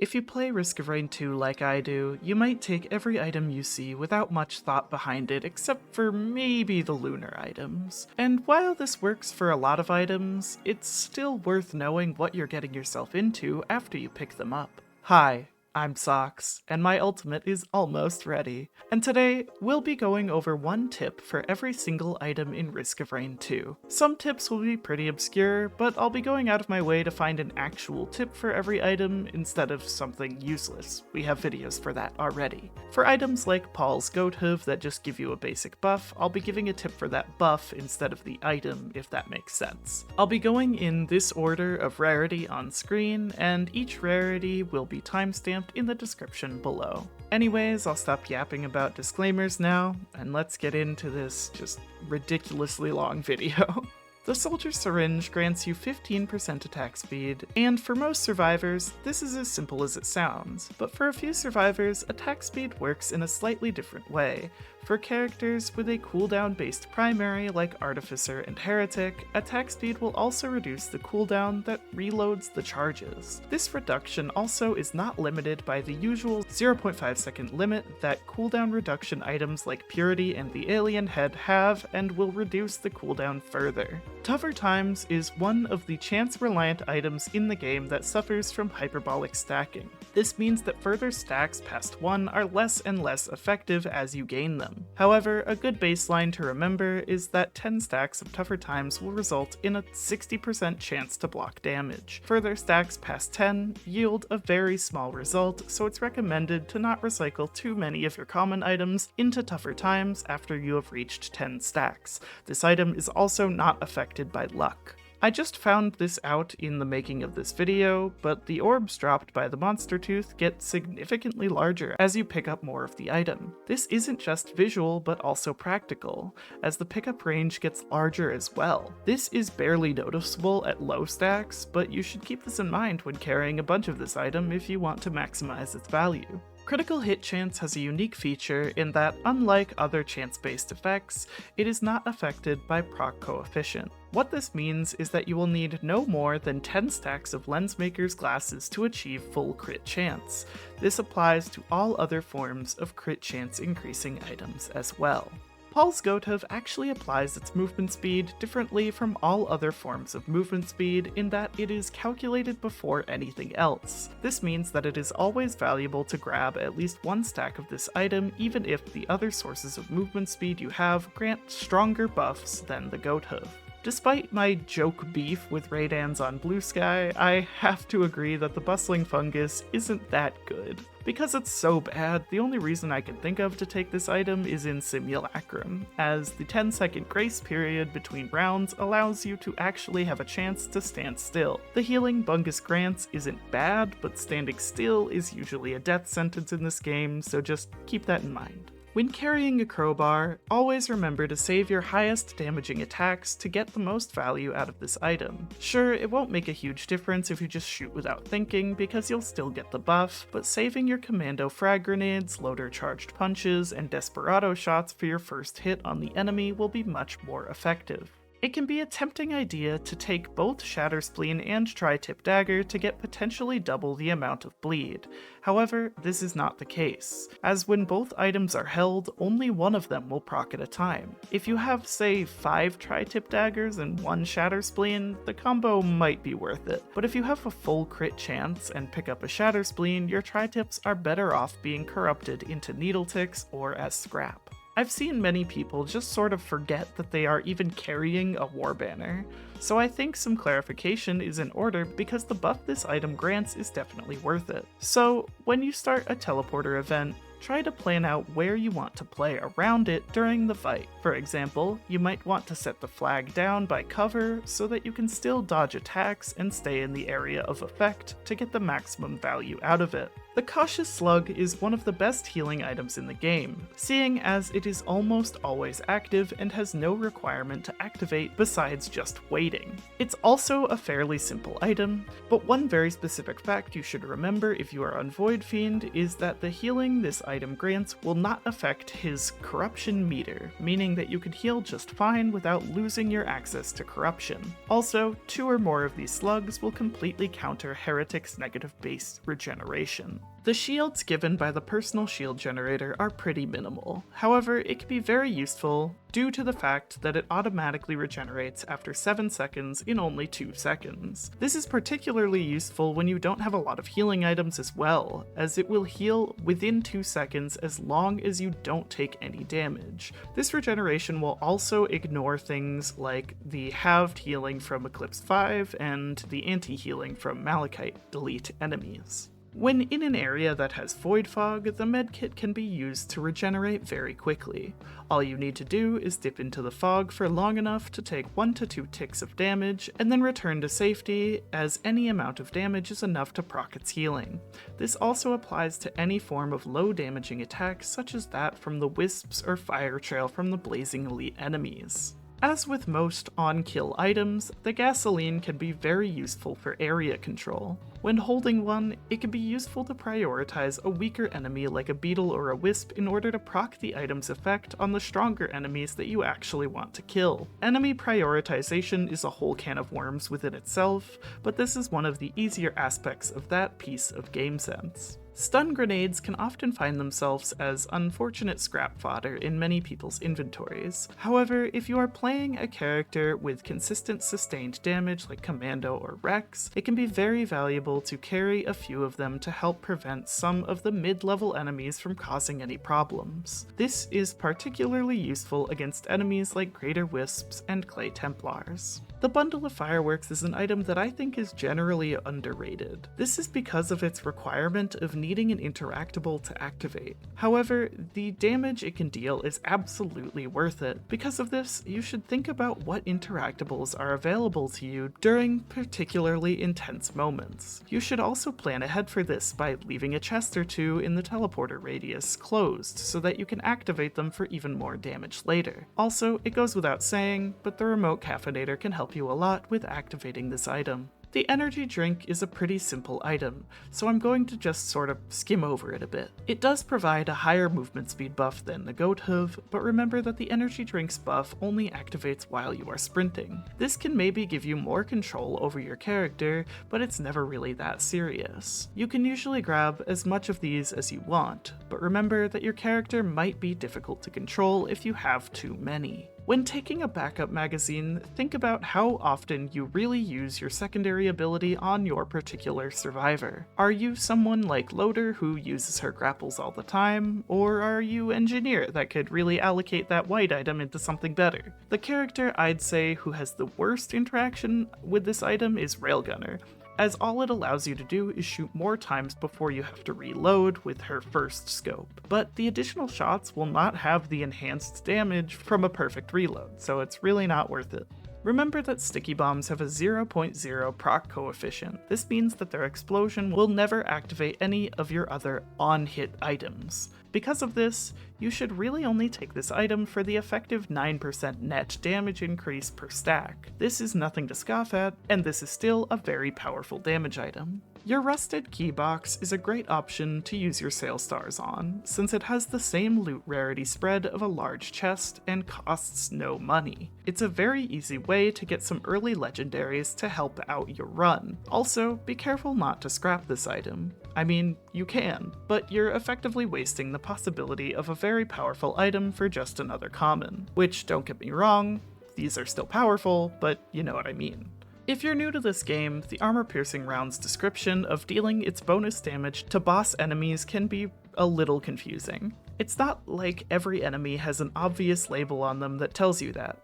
If you play Risk of Rain 2 like I do, you might take every item you see without much thought behind it except for maybe the Lunar items. And while this works for a lot of items, it's still worth knowing what you're getting yourself into after you pick them up. Hi, I'm Socks, and my ultimate is almost ready. And today, we'll be going over one tip for every single item in Risk of Rain 2. Some tips will be pretty obscure, but I'll be going out of my way to find an actual tip for every item instead of something useless. We have videos for that already. For items like Paul's goat hoof that just give you a basic buff, I'll be giving a tip for that buff instead of the item, if that makes sense. I'll be going in this order of rarity on screen, and each rarity will be timestamped in the description below. Anyways, I'll stop yapping about disclaimers now, and let's get into this just ridiculously long video. The Soldier Syringe grants you 15% attack speed, and for most survivors, this is as simple as it sounds. But for a few survivors, attack speed works in a slightly different way. For characters with a cooldown-based primary like Artificer and Heretic, attack speed will also reduce the cooldown that reloads the charges. This reduction also is not limited by the usual 0.5 second limit that cooldown reduction items like Purity and the Alien Head have, and will reduce the cooldown further. Tougher Times is one of the chance-reliant items in the game that suffers from hyperbolic stacking. This means that further stacks past 1 are less and less effective as you gain them. However, a good baseline to remember is that 10 stacks of Tougher Times will result in a 60% chance to block damage. Further stacks past 10 yield a very small result, so it's recommended to not recycle too many of your common items into Tougher Times after you have reached 10 stacks. This item is also not affected by luck. I just found this out in the making of this video, but the orbs dropped by the Monster Tooth get significantly larger as you pick up more of the item. This isn't just visual, but also practical, as the pickup range gets larger as well. This is barely noticeable at low stacks, but you should keep this in mind when carrying a bunch of this item if you want to maximize its value. Critical hit chance has a unique feature in that, unlike other chance-based effects, it is not affected by proc coefficient. What this means is that you will need no more than 10 stacks of Lensmaker's glasses to achieve full crit chance. This applies to all other forms of crit chance increasing items as well. Paul's goat hoof actually applies its movement speed differently from all other forms of movement speed in that it is calculated before anything else. This means that it is always valuable to grab at least one stack of this item even if the other sources of movement speed you have grant stronger buffs than the goat hoof. Despite my joke beef with Raydans on Blue Sky, I have to agree that the Bustling Fungus isn't that good. Because it's so bad, the only reason I can think of to take this item is in Simulacrum, as the 10-second grace period between rounds allows you to actually have a chance to stand still. The healing Bungus grants isn't bad, but standing still is usually a death sentence in this game, so just keep that in mind. When carrying a crowbar, always remember to save your highest damaging attacks to get the most value out of this item. Sure, it won't make a huge difference if you just shoot without thinking because you'll still get the buff, but saving your commando frag grenades, loader charged punches, and desperado shots for your first hit on the enemy will be much more effective. It can be a tempting idea to take both Shatter Spleen and Tri-Tip Dagger to get potentially double the amount of bleed. However, this is not the case, as when both items are held, only one of them will proc at a time. If you have, say, 5 Tri-Tip Daggers and 1 Shatter Spleen, the combo might be worth it. But if you have a full crit chance and pick up a Shatter Spleen, your Tri-Tips are better off being corrupted into Needle Ticks or as scrap. I've seen many people just sort of forget that they are even carrying a war banner, so I think some clarification is in order because the buff this item grants is definitely worth it. So when you start a teleporter event, try to plan out where you want to play around it during the fight. For example, you might want to set the flag down by cover so that you can still dodge attacks and stay in the area of effect to get the maximum value out of it. The Cautious Slug is one of the best healing items in the game, seeing as it is almost always active and has no requirement to activate besides just waiting. It's also a fairly simple item, but one very specific fact you should remember if you are on Void Fiend is that the healing this item grants will not affect his corruption meter, meaning that you can heal just fine without losing your access to corruption. Also, 2 or more of these slugs will completely counter Heretic's negative base regeneration. The shields given by the personal shield generator are pretty minimal, however it can be very useful due to the fact that it automatically regenerates after 7 seconds in only 2 seconds. This is particularly useful when you don't have a lot of healing items as well, as it will heal within 2 seconds as long as you don't take any damage. This regeneration will also ignore things like the halved healing from Eclipse 5 and the anti-healing from Malachite Elite enemies. When in an area that has Void Fog, the medkit can be used to regenerate very quickly. All you need to do is dip into the fog for long enough to take 1 to 2 ticks of damage, and then return to safety, as any amount of damage is enough to proc its healing. This also applies to any form of low damaging attack such as that from the Wisps or Fire Trail from the Blazing Elite enemies. As with most on-kill items, the gasoline can be very useful for area control. When holding one, it can be useful to prioritize a weaker enemy like a beetle or a wisp in order to proc the item's effect on the stronger enemies that you actually want to kill. Enemy prioritization is a whole can of worms within itself, but this is one of the easier aspects of that piece of game sense. Stun grenades can often find themselves as unfortunate scrap fodder in many people's inventories. However, if you are playing a character with consistent sustained damage like Commando or Rex, it can be very valuable to carry a few of them to help prevent some of the mid-level enemies from causing any problems. This is particularly useful against enemies like Greater Wisps and Clay Templars. The Bundle of Fireworks is an item that I think is generally underrated. This is because of its requirement of needing an interactable to activate. However, the damage it can deal is absolutely worth it. Because of this, you should think about what interactables are available to you during particularly intense moments. You should also plan ahead for this by leaving a chest or 2 in the teleporter radius closed so that you can activate them for even more damage later. Also, it goes without saying, but the remote caffeinator can help you a lot with activating this item. The energy drink is a pretty simple item, so I'm going to just sort of skim over it a bit. It does provide a higher movement speed buff than the goat hoof, but remember that the energy drink's buff only activates while you are sprinting. This can maybe give you more control over your character, but it's never really that serious. You can usually grab as much of these as you want, but remember that your character might be difficult to control if you have too many. When taking a backup magazine, think about how often you really use your secondary ability on your particular survivor. Are you someone like Loader who uses her grapples all the time, or are you Engineer that could really allocate that white item into something better? The character I'd say who has the worst interaction with this item is Railgunner, as all it allows you to do is shoot more times before you have to reload with her first scope. But the additional shots will not have the enhanced damage from a perfect reload, so it's really not worth it. Remember that sticky bombs have a 0.0 proc coefficient. This means that their explosion will never activate any of your other on-hit items. Because of this, you should really only take this item for the effective 9% net damage increase per stack. This is nothing to scoff at, and this is still a very powerful damage item. Your rusted key box is a great option to use your sale stars on, since it has the same loot rarity spread of a large chest and costs no money. It's a very easy way to get some early legendaries to help out your run. Also, be careful not to scrap this item. I mean, you can, but you're effectively wasting the possibility of a very powerful item for just another common. Which, don't get me wrong, these are still powerful, but you know what I mean. If you're new to this game, the armor-piercing round's description of dealing its bonus damage to boss enemies can be a little confusing. It's not like every enemy has an obvious label on them that tells you that.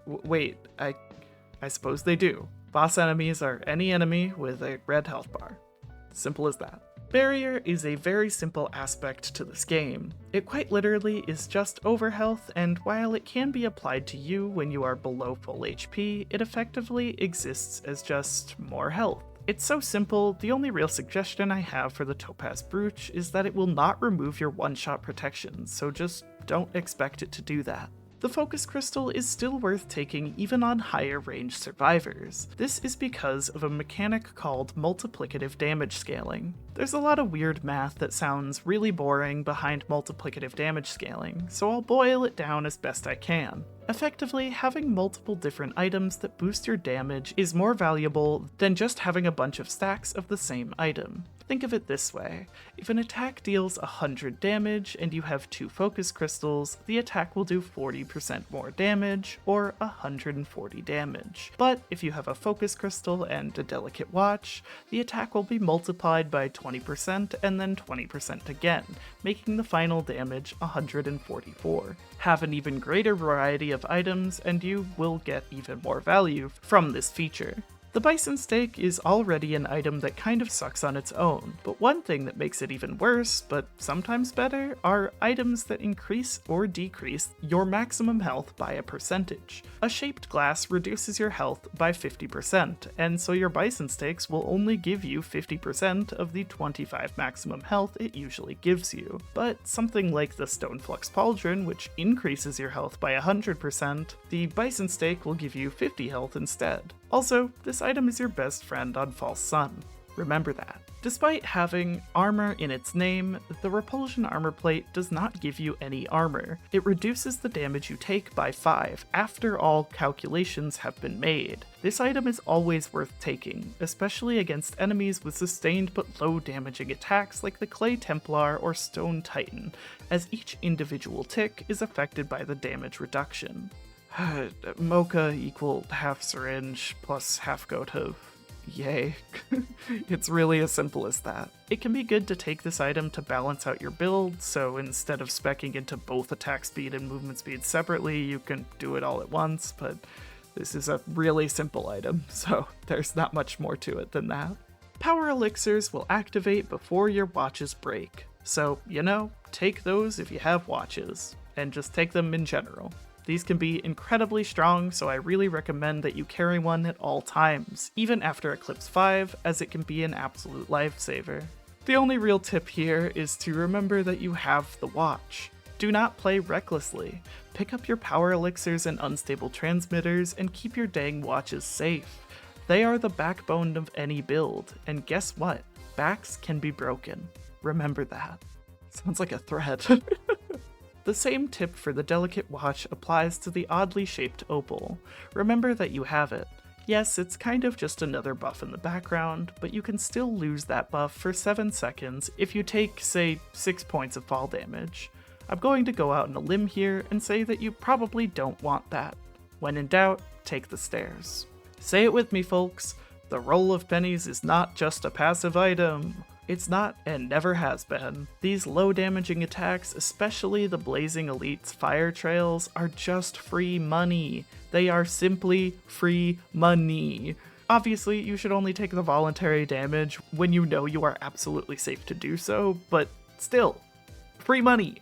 Wait, I suppose they do. Boss enemies are any enemy with a red health bar. Simple as that. Barrier is a very simple aspect to this game. It quite literally is just overhealth, and while it can be applied to you when you are below full HP, it effectively exists as just more health. It's so simple, the only real suggestion I have for the Topaz Brooch is that it will not remove your one-shot protection, so just don't expect it to do that. The Focus Crystal is still worth taking even on higher range survivors. This is because of a mechanic called multiplicative damage scaling. There's a lot of weird math that sounds really boring behind multiplicative damage scaling, so I'll boil it down as best I can. Effectively, having multiple different items that boost your damage is more valuable than just having a bunch of stacks of the same item. Think of it this way: if an attack deals 100 damage and you have 2 focus crystals, the attack will do 40% more damage, or 140 damage. But if you have a focus crystal and a delicate watch, the attack will be multiplied by 20% and then 20% again, making the final damage 144. Have an even greater variety of items and you will get even more value from this feature. The Bison Steak is already an item that kind of sucks on its own, but one thing that makes it even worse, but sometimes better, are items that increase or decrease your maximum health by a percentage. A shaped glass reduces your health by 50%, and so your Bison Steaks will only give you 50% of the 25 maximum health it usually gives you. But something like the Stoneflux Pauldron, which increases your health by 100%, the Bison Steak will give you 50 health instead. Also, this item is your best friend on False Sun. Remember that. Despite having armor in its name, the Repulsion Armor Plate does not give you any armor. It reduces the damage you take by 5 after all calculations have been made. This item is always worth taking, especially against enemies with sustained but low damaging attacks like the Clay Templar or Stone Titan, as each individual tick is affected by the damage reduction. Mocha equal half syringe plus half goat hoof. Yay. It's really as simple as that. It can be good to take this item to balance out your build, so instead of speccing into both attack speed and movement speed separately, you can do it all at once, but this is a really simple item, so there's not much more to it than that. Power elixirs will activate before your watches break, so, take those if you have watches, and just take them in general. These can be incredibly strong, so I really recommend that you carry one at all times, even after Eclipse 5, as it can be an absolute lifesaver. The only real tip here is to remember that you have the watch. Do not play recklessly. Pick up your power elixirs and unstable transmitters and keep your dang watches safe. They are the backbone of any build, and guess what? Backs can be broken. Remember that. Sounds like a threat. The same tip for the delicate watch applies to the oddly shaped opal. Remember that you have it. Yes, it's kind of just another buff in the background, but you can still lose that buff for 7 seconds if you take, say, 6 points of fall damage. I'm going to go out on a limb here and say that you probably don't want that. When in doubt, take the stairs. Say it with me, folks. The roll of pennies is not just a passive item. It's not, and never has been. These low damaging attacks, especially the Blazing Elite's fire trails, are just free money. They are simply free money. Obviously, you should only take the voluntary damage when you know you are absolutely safe to do so, but still, free money.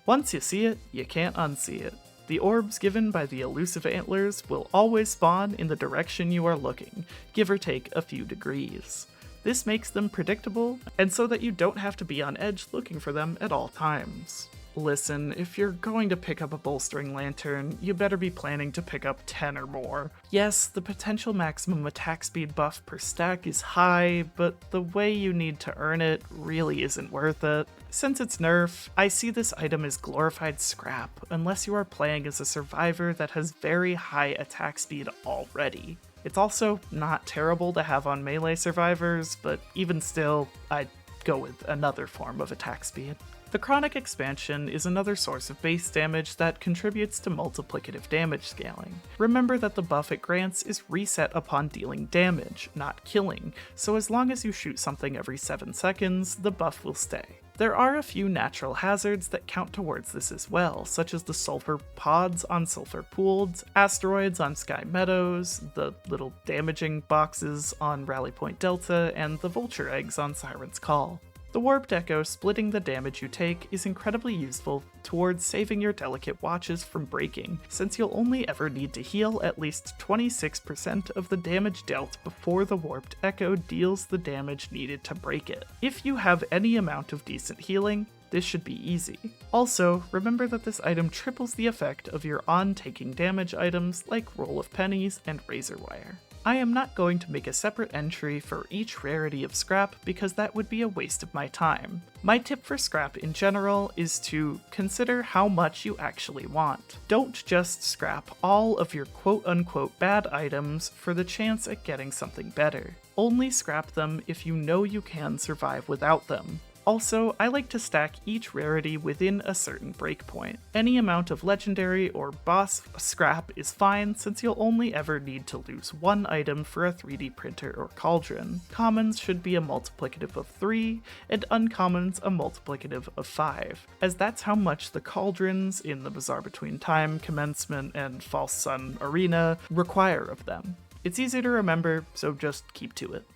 Once you see it, you can't unsee it. The orbs given by the elusive antlers will always spawn in the direction you are looking, give or take a few degrees. This makes them predictable, and so that you don't have to be on edge looking for them at all times. Listen, if you're going to pick up a bolstering lantern, you better be planning to pick up 10 or more. Yes, the potential maximum attack speed buff per stack is high, but the way you need to earn it really isn't worth it. Since its nerf, I see this item as glorified scrap, unless you are playing as a survivor that has very high attack speed already. It's also not terrible to have on melee survivors, but even still, I'd go with another form of attack speed. The Chronic Expansion is another source of base damage that contributes to multiplicative damage scaling. Remember that the buff it grants is reset upon dealing damage, not killing, so as long as you shoot something every 7 seconds, the buff will stay. There are a few natural hazards that count towards this as well, such as the sulfur pods on sulfur pools, asteroids on Sky Meadows, the little damaging boxes on Rally Point Delta, and the vulture eggs on Siren's Call. The Warped Echo splitting the damage you take is incredibly useful towards saving your delicate watches from breaking, since you'll only ever need to heal at least 26% of the damage dealt before the Warped Echo deals the damage needed to break it. If you have any amount of decent healing, this should be easy. Also, remember that this item triples the effect of your on-taking damage items like Roll of Pennies and Razor Wire. I am not going to make a separate entry for each rarity of scrap because that would be a waste of my time. My tip for scrap in general is to consider how much you actually want. Don't just scrap all of your quote-unquote bad items for the chance at getting something better. Only scrap them if you know you can survive without them. Also, I like to stack each rarity within a certain breakpoint. Any amount of legendary or boss scrap is fine since you'll only ever need to lose one item for a 3D printer or cauldron. Commons should be a multiplicative of 3, and uncommons a multiplicative of 5, as that's how much the cauldrons in the Bazaar Between Time, Commencement, and False Sun Arena require of them. It's easy to remember, so just keep to it.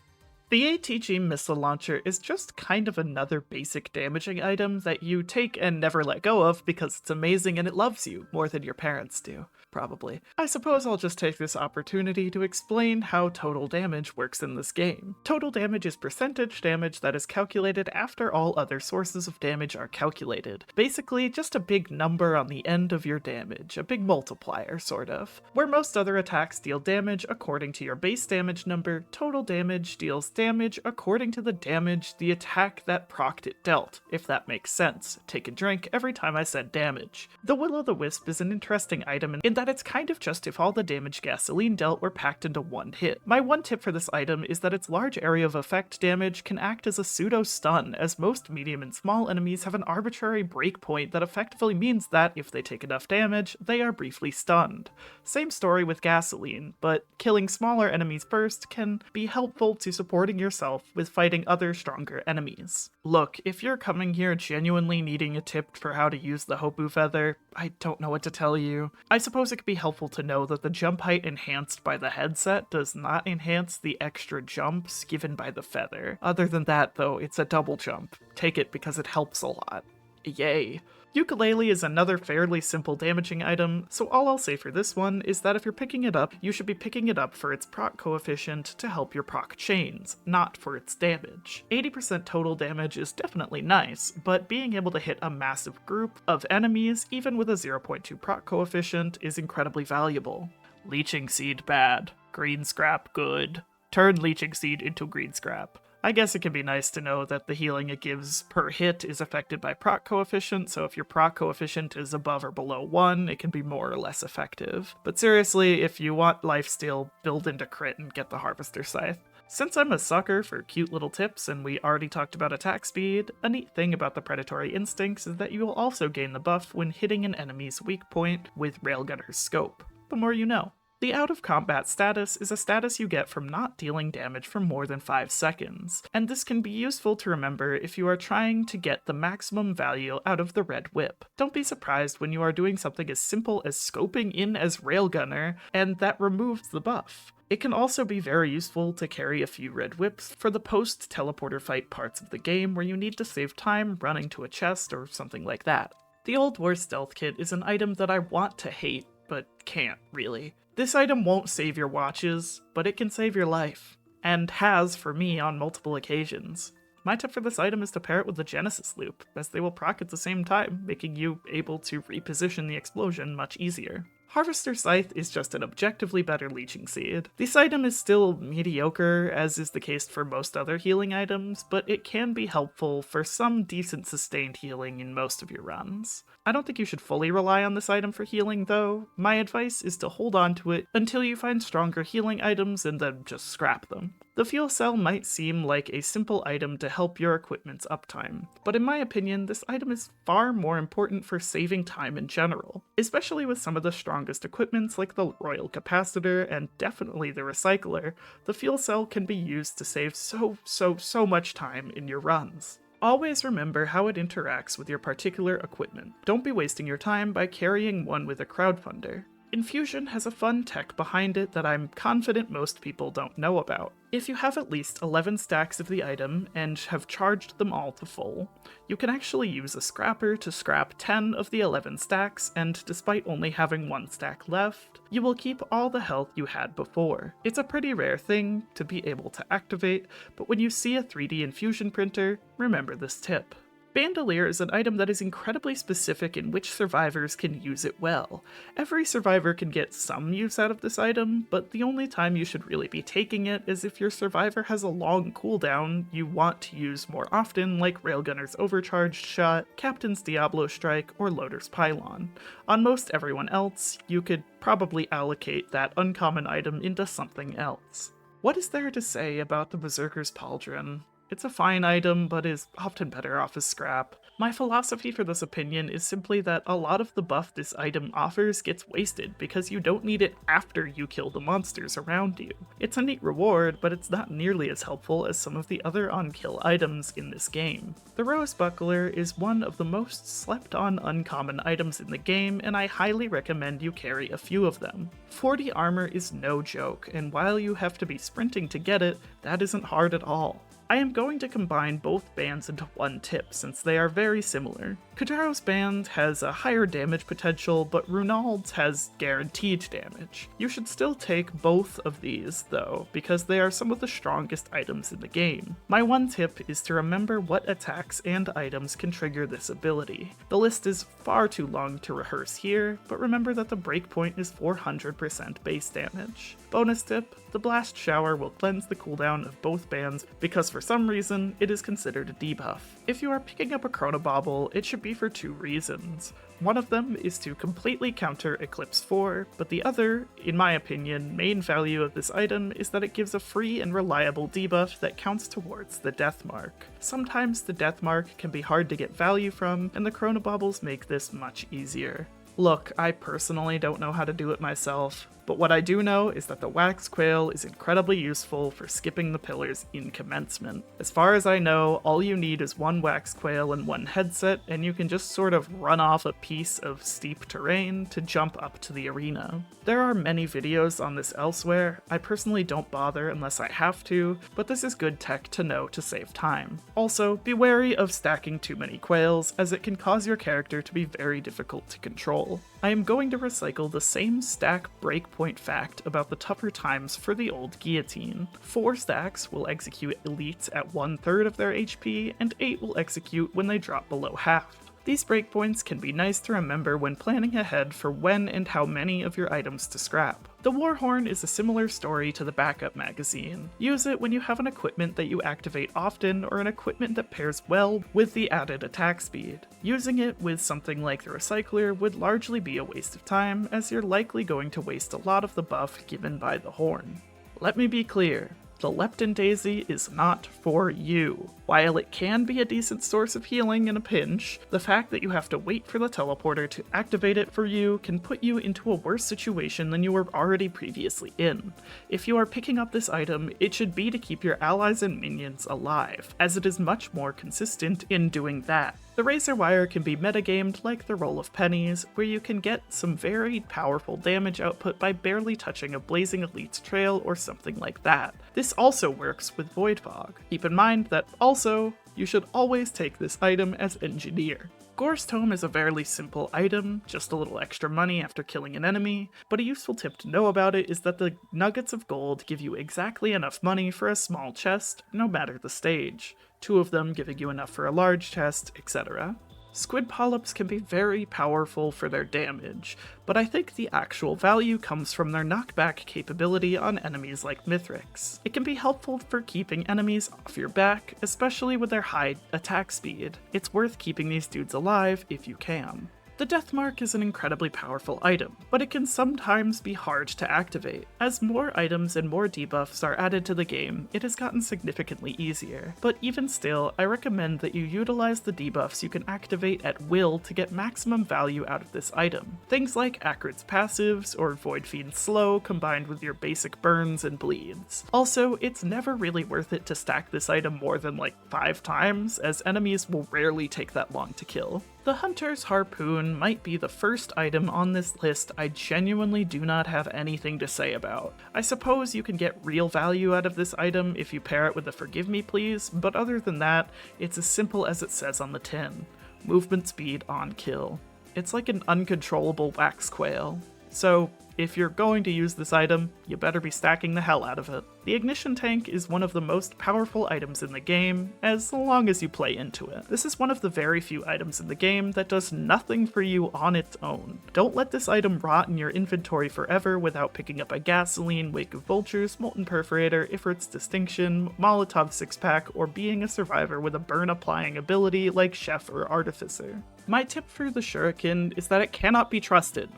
The ATG Missile Launcher is just kind of another basic damaging item that you take and never let go of because it's amazing and it loves you more than your parents do. Probably. I suppose I'll just take this opportunity to explain how total damage works in this game. Total damage is percentage damage that is calculated after all other sources of damage are calculated. Basically, just a big number on the end of your damage, a big multiplier, sort of. Where most other attacks deal damage according to your base damage number, total damage deals damage according to the damage the attack that procced it dealt, if that makes sense. Take a drink every time I said damage. The Will-o'-the-Wisp is an interesting item in that it's kind of just if all the damage Gasoline dealt were packed into one hit. My one tip for this item is that its large area of effect damage can act as a pseudo-stun, as most medium and small enemies have an arbitrary breakpoint that effectively means that, if they take enough damage, they are briefly stunned. Same story with Gasoline, but killing smaller enemies first can be helpful to supporting yourself with fighting other stronger enemies. Look, if you're coming here genuinely needing a tip for how to use the Hopu Feather, I don't know what to tell you. I suppose it could be helpful to know that the jump height enhanced by the headset does not enhance the extra jumps given by the feather. Other than that, though, it's a double jump. Take it because it helps a lot. Yay. Ukulele is another fairly simple damaging item, so all I'll say for this one is that if you're picking it up, you should be picking it up for its proc coefficient to help your proc chains, not for its damage. 80% total damage is definitely nice, but being able to hit a massive group of enemies, even with a 0.2 proc coefficient, is incredibly valuable. Leeching Seed bad. Green Scrap good. Turn Leeching Seed into green scrap. I guess it can be nice to know that the healing it gives per hit is affected by proc coefficient, so if your proc coefficient is above or below 1, it can be more or less effective. But seriously, if you want lifesteal, build into crit and get the Harvester Scythe. Since I'm a sucker for cute little tips and we already talked about attack speed, a neat thing about the Predatory Instincts is that you will also gain the buff when hitting an enemy's weak point with Railgunner's Scope. The more you know. The Out of Combat status is a status you get from not dealing damage for more than 5 seconds, and this can be useful to remember if you are trying to get the maximum value out of the Red Whip. Don't be surprised when you are doing something as simple as scoping in as Railgunner, and that removes the buff. It can also be very useful to carry a few Red Whips for the post-teleporter fight parts of the game where you need to save time running to a chest or something like that. The Old War Stealth Kit is an item that I want to hate, but can't really. This item won't save your watches, but it can save your life, and has for me on multiple occasions. My tip for this item is to pair it with the Genesis loop, as they will proc at the same time, making you able to reposition the explosion much easier. Harvester Scythe is just an objectively better Leeching Seed. This item is still mediocre, as is the case for most other healing items, but it can be helpful for some decent sustained healing in most of your runs. I don't think you should fully rely on this item for healing, though. My advice is to hold on to it until you find stronger healing items and then just scrap them. The Fuel Cell might seem like a simple item to help your equipment's uptime, but in my opinion, this item is far more important for saving time in general, especially with some of the strongest equipments like the Royal Capacitor and definitely the Recycler. The Fuel Cell can be used to save so much time in your runs. Always remember how it interacts with your particular equipment. Don't be wasting your time by carrying one with a crowdfunder. Infusion has a fun tech behind it that I'm confident most people don't know about. If you have at least 11 stacks of the item and have charged them all to full, you can actually use a scrapper to scrap 10 of the 11 stacks, and despite only having 1 stack left, you will keep all the health you had before. It's a pretty rare thing to be able to activate, but when you see a 3D infusion printer, remember this tip. Bandolier is an item that is incredibly specific in which survivors can use it well. Every survivor can get some use out of this item, but the only time you should really be taking it is if your survivor has a long cooldown you want to use more often, like Railgunner's Overcharged Shot, Captain's Diablo Strike, or Loader's Pylon. On most everyone else, you could probably allocate that uncommon item into something else. What is there to say about the Berserker's Pauldron? It's a fine item, but is often better off as scrap. My philosophy for this opinion is simply that a lot of the buff this item offers gets wasted because you don't need it after you kill the monsters around you. It's a neat reward, but it's not nearly as helpful as some of the other on-kill items in this game. The Rose Buckler is one of the most slept-on uncommon items in the game, and I highly recommend you carry a few of them. 40 armor is no joke, and while you have to be sprinting to get it, that isn't hard at all. I am going to combine both bands into one tip since they are very similar. Kotaro's band has a higher damage potential, but Runald's has guaranteed damage. You should still take both of these though, because they are some of the strongest items in the game. My one tip is to remember what attacks and items can trigger this ability. The list is far too long to rehearse here, but remember that the breakpoint is 400% base damage. Bonus tip, the Blast Shower will cleanse the cooldown of both bands because for some reason it is considered a debuff. If you are picking up a Chronobauble, it should be for 2 reasons. One of them is to completely counter Eclipse 4, but the other, in my opinion, main value of this item is that it gives a free and reliable debuff that counts towards the Death Mark. Sometimes the Death Mark can be hard to get value from, and the Chronobaubles make this much easier. Look, I personally don't know how to do it myself, but what I do know is that the Wax Quail is incredibly useful for skipping the pillars in commencement. As far as I know, all you need is 1 Wax Quail and 1 headset, and you can just sort of run off a piece of steep terrain to jump up to the arena. There are many videos on this elsewhere. I personally don't bother unless I have to, but this is good tech to know to save time. Also, be wary of stacking too many quails, as it can cause your character to be very difficult to control. I am going to recycle the same stack breakpoint fact about the tougher times for the old guillotine. 4 stacks will execute elites at 1/3 of their HP, and 8 will execute when they drop below half. These breakpoints can be nice to remember when planning ahead for when and how many of your items to scrap. The Warhorn is a similar story to the backup magazine. Use it when you have an equipment that you activate often or an equipment that pairs well with the added attack speed. Using it with something like the Recycler would largely be a waste of time, as you're likely going to waste a lot of the buff given by the horn. Let me be clear. The Lepton Daisy is not for you. While it can be a decent source of healing in a pinch, the fact that you have to wait for the teleporter to activate it for you can put you into a worse situation than you were already previously in. If you are picking up this item, it should be to keep your allies and minions alive, as it is much more consistent in doing that. The Razor Wire can be metagamed like the Roll of Pennies, where you can get some very powerful damage output by barely touching a Blazing Elite's trail or something like that. This also works with Void Fog. Keep in mind that also, you should always take this item as Engineer. Gore's Tome is a fairly simple item, just a little extra money after killing an enemy, but a useful tip to know about it is that the nuggets of gold give you exactly enough money for a small chest, no matter the stage. 2 of them giving you enough for a large chest, etc. Squid polyps can be very powerful for their damage, but I think the actual value comes from their knockback capability on enemies like Mithrix. It can be helpful for keeping enemies off your back, especially with their high attack speed. It's worth keeping these dudes alive if you can. The Death Mark is an incredibly powerful item, but it can sometimes be hard to activate. As more items and more debuffs are added to the game, it has gotten significantly easier, but even still, I recommend that you utilize the debuffs you can activate at will to get maximum value out of this item. Things like Acrid's passives or Void Fiend's slow combined with your basic burns and bleeds. Also, it's never really worth it to stack this item more than like 5 times, as enemies will rarely take that long to kill. The Hunter's Harpoon might be the first item on this list I genuinely do not have anything to say about. I suppose you can get real value out of this item if you pair it with a Forgive Me Please, but other than that, it's as simple as it says on the tin. Movement speed on kill. It's like an uncontrollable wax quail. So, if you're going to use this item, you better be stacking the hell out of it. The Ignition Tank is one of the most powerful items in the game, as long as you play into it. This is one of the very few items in the game that does nothing for you on its own. Don't let this item rot in your inventory forever without picking up a Gasoline, Wake of Vultures, Molten Perforator, Ifrit's Distinction, Molotov 6-pack, or being a survivor with a burn-applying ability like Chef or Artificer. My tip for the Shuriken is that it cannot be trusted.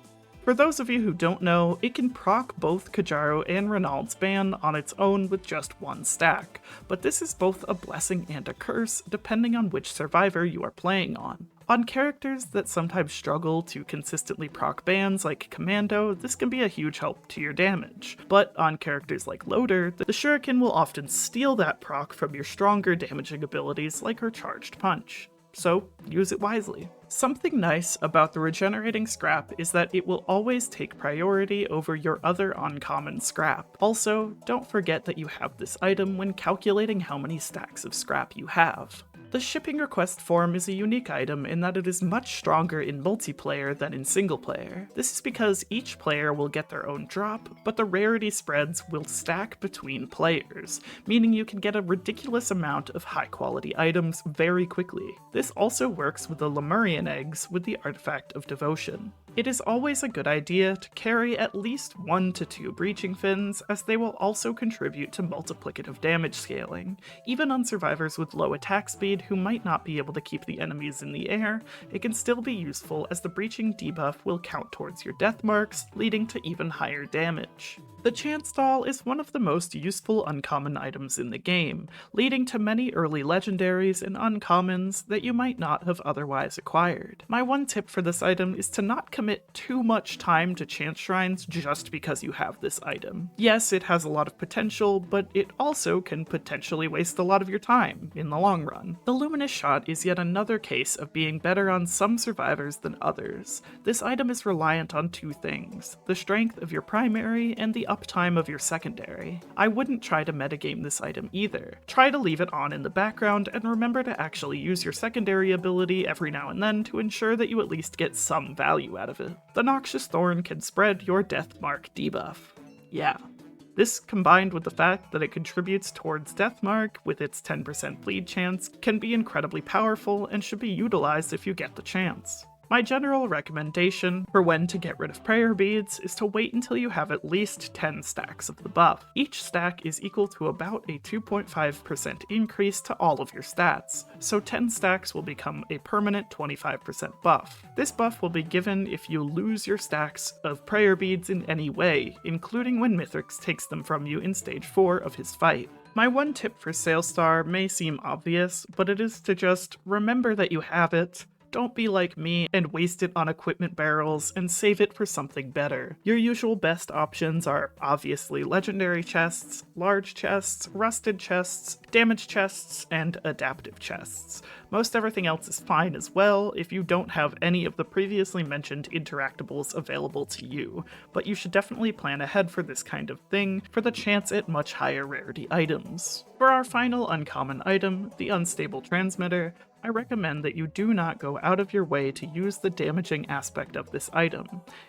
For those of you who don't know, it can proc both Kajaro and Renaald's ban on its own with just one stack, but this is both a blessing and a curse depending on which survivor you are playing on. On characters that sometimes struggle to consistently proc bans like Commando, this can be a huge help to your damage, but on characters like Loader, the Shuriken will often steal that proc from your stronger damaging abilities like her Charged Punch. So, use it wisely. Something nice about the regenerating scrap is that it will always take priority over your other uncommon scrap. Also, don't forget that you have this item when calculating how many stacks of scrap you have. The shipping request form is a unique item in that it is much stronger in multiplayer than in single player. This is because each player will get their own drop, but the rarity spreads will stack between players, meaning you can get a ridiculous amount of high quality items very quickly. This also works with the Lemurian eggs with the Artifact of Devotion. It is always a good idea to carry at least 1 to 2 breaching fins, as they will also contribute to multiplicative damage scaling. Even on survivors with low attack speed who might not be able to keep the enemies in the air, it can still be useful as the breaching debuff will count towards your death marks, leading to even higher damage. The Chance Doll is one of the most useful uncommon items in the game, leading to many early legendaries and uncommons that you might not have otherwise acquired. My one tip for this item is to not commit too much time to chance shrines just because you have this item. Yes, it has a lot of potential, but it also can potentially waste a lot of your time in the long run. The Luminous Shot is yet another case of being better on some survivors than others. This item is reliant on 2 things: the strength of your primary and the uptime of your secondary. I wouldn't try to metagame this item either. Try to leave it on in the background and remember to actually use your secondary ability every now and then to ensure that you at least get some value out of it. The Noxious Thorn can spread your death mark debuff. Yeah. This, combined with the fact that it contributes towards Deathmark with its 10% bleed chance, can be incredibly powerful and should be utilized if you get the chance. My general recommendation for when to get rid of prayer beads is to wait until you have at least 10 stacks of the buff. Each stack is equal to about a 2.5% increase to all of your stats, so 10 stacks will become a permanent 25% buff. This buff will be given if you lose your stacks of prayer beads in any way, including when Mithrix takes them from you in stage 4 of his fight. My one tip for Sailstar may seem obvious, but it is to just remember that you have it. Don't be like me and waste it on equipment barrels and save it for something better. Your usual best options are obviously legendary chests, large chests, rusted chests, damage chests, and adaptive chests. Most everything else is fine as well if you don't have any of the previously mentioned interactables available to you, but you should definitely plan ahead for this kind of thing for the chance at much higher rarity items. For our final uncommon item, the Unstable Transmitter, I recommend that you do not go out of your way to use the damaging aspect of this item.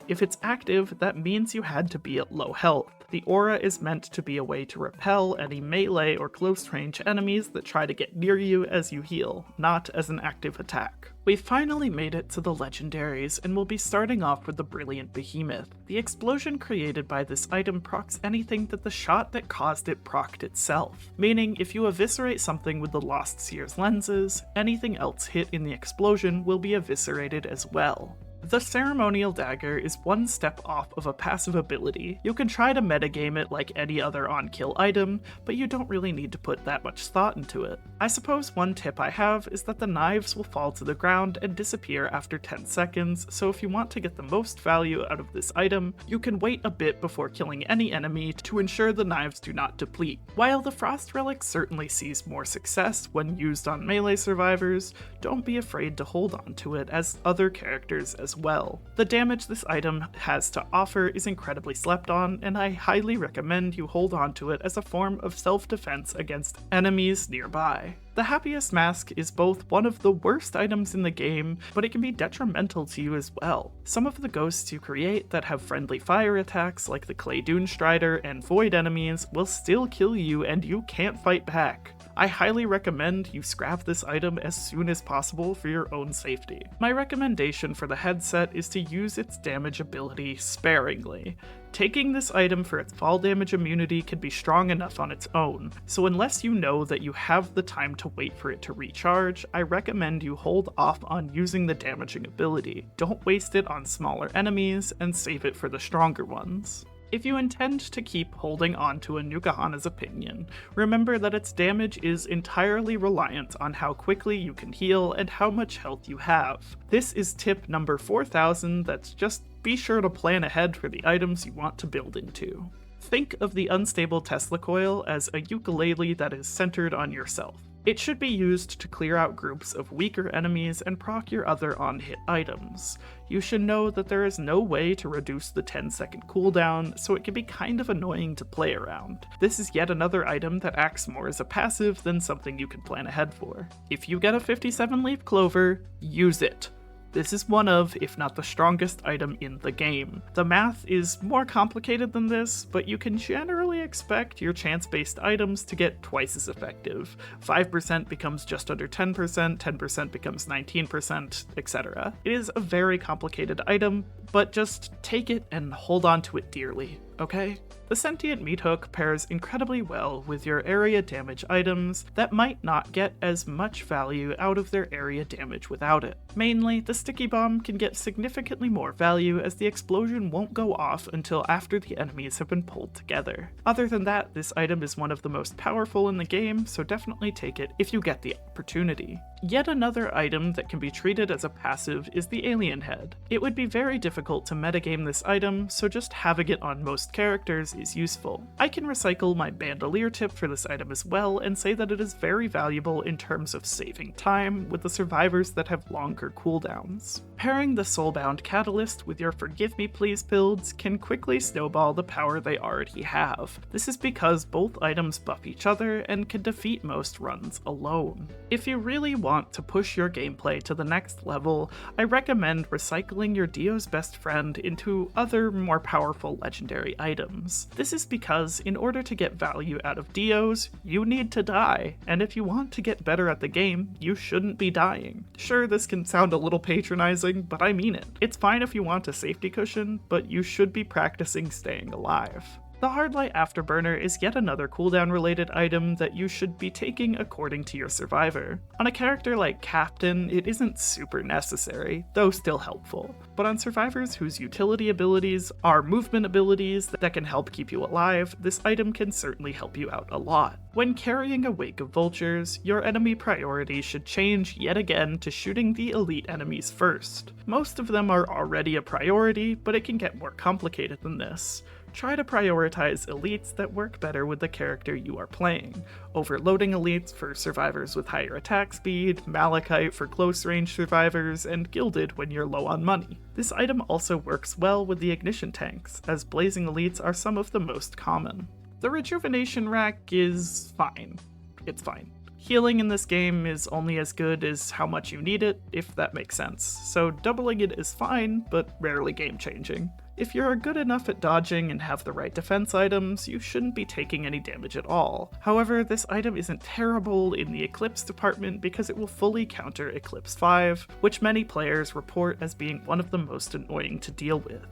If it's active, that means you had to be at low health. The aura is meant to be a way to repel any melee or close range enemies that try to get near you as you heal, not as an active attack. We've finally made it to the Legendaries, and we'll be starting off with the Brilliant Behemoth. The explosion created by this item procs anything that the shot that caused it procced itself, meaning if you eviscerate something with the Lost Seer's lenses, anything else hit in the explosion will be eviscerated as well. The Ceremonial Dagger is one step off of a passive ability. You can try to metagame it like any other on-kill item, but you don't really need to put that much thought into it. I suppose one tip I have is that the knives will fall to the ground and disappear after 10 seconds, so if you want to get the most value out of this item, you can wait a bit before killing any enemy to ensure the knives do not deplete. While the Frost Relic certainly sees more success when used on melee survivors, don't be afraid to hold on to it as other characters as well. The damage this item has to offer is incredibly slept on, and I highly recommend you hold on to it as a form of self-defense against enemies nearby. The Happiest Mask is both one of the worst items in the game, but it can be detrimental to you as well. Some of the ghosts you create that have friendly fire attacks like the Clay Dune Strider and Void enemies will still kill you and you can't fight back. I highly recommend you scrap this item as soon as possible for your own safety. My recommendation for the headset is to use its damage ability sparingly. Taking this item for its fall damage immunity can be strong enough on its own, so unless you know that you have the time to wait for it to recharge, I recommend you hold off on using the damaging ability. Don't waste it on smaller enemies, and save it for the stronger ones. If you intend to keep holding on to a Nukahana's opinion, remember that its damage is entirely reliant on how quickly you can heal and how much health you have. This is tip number 4000 that's just be sure to plan ahead for the items you want to build into. Think of the Unstable Tesla Coil as a ukulele that is centered on yourself. It should be used to clear out groups of weaker enemies and proc your other on-hit items. You should know that there is no way to reduce the 10-second cooldown, so it can be kind of annoying to play around. This is yet another item that acts more as a passive than something you can plan ahead for. If you get a 57-leaf clover, use it. This is one of, if not the strongest item in the game. The math is more complicated than this, but you can generally expect your chance-based items to get twice as effective. 5% becomes just under 10%, 10% becomes 19%, etc. It is a very complicated item, but just take it and hold on to it dearly, okay? The Sentient Meat Hook pairs incredibly well with your area damage items that might not get as much value out of their area damage without it. Mainly, the Sticky Bomb can get significantly more value as the explosion won't go off until after the enemies have been pulled together. Other than that, this item is one of the most powerful in the game, so definitely take it if you get the opportunity. Yet another item that can be treated as a passive is the Alien Head. It would be very difficult to metagame this item, so just having it on most characters is useful. I can recycle my Bandolier tip for this item as well and say that it is very valuable in terms of saving time with the survivors that have longer cooldowns. Pairing the Soulbound Catalyst with your Forgive Me Please builds can quickly snowball the power they already have. This is because both items buff each other and can defeat most runs alone. If you really want to push your gameplay to the next level, I recommend recycling your Dio's best friend into other more powerful legendary items. This is because in order to get value out of Dios, you need to die, and if you want to get better at the game, you shouldn't be dying. Sure, this can sound a little patronizing, but I mean it. It's fine if you want a safety cushion, but you should be practicing staying alive. The Hardlight Afterburner is yet another cooldown related item that you should be taking according to your survivor. On a character like Captain, it isn't super necessary, though still helpful. But on survivors whose utility abilities are movement abilities that can help keep you alive, this item can certainly help you out a lot. When carrying a wake of vultures, your enemy priority should change yet again to shooting the elite enemies first. Most of them are already a priority, but it can get more complicated than this. Try to prioritize elites that work better with the character you are playing. Overloading elites for survivors with higher attack speed, Malachite for close range survivors, and Gilded when you're low on money. This item also works well with the ignition tanks, as blazing elites are some of the most common. The Rejuvenation Rack is fine. It's fine. Healing in this game is only as good as how much you need it, if that makes sense, so doubling it is fine, but rarely game-changing. If you're good enough at dodging and have the right defense items, you shouldn't be taking any damage at all. However, this item isn't terrible in the Eclipse department because it will fully counter Eclipse 5, which many players report as being one of the most annoying to deal with.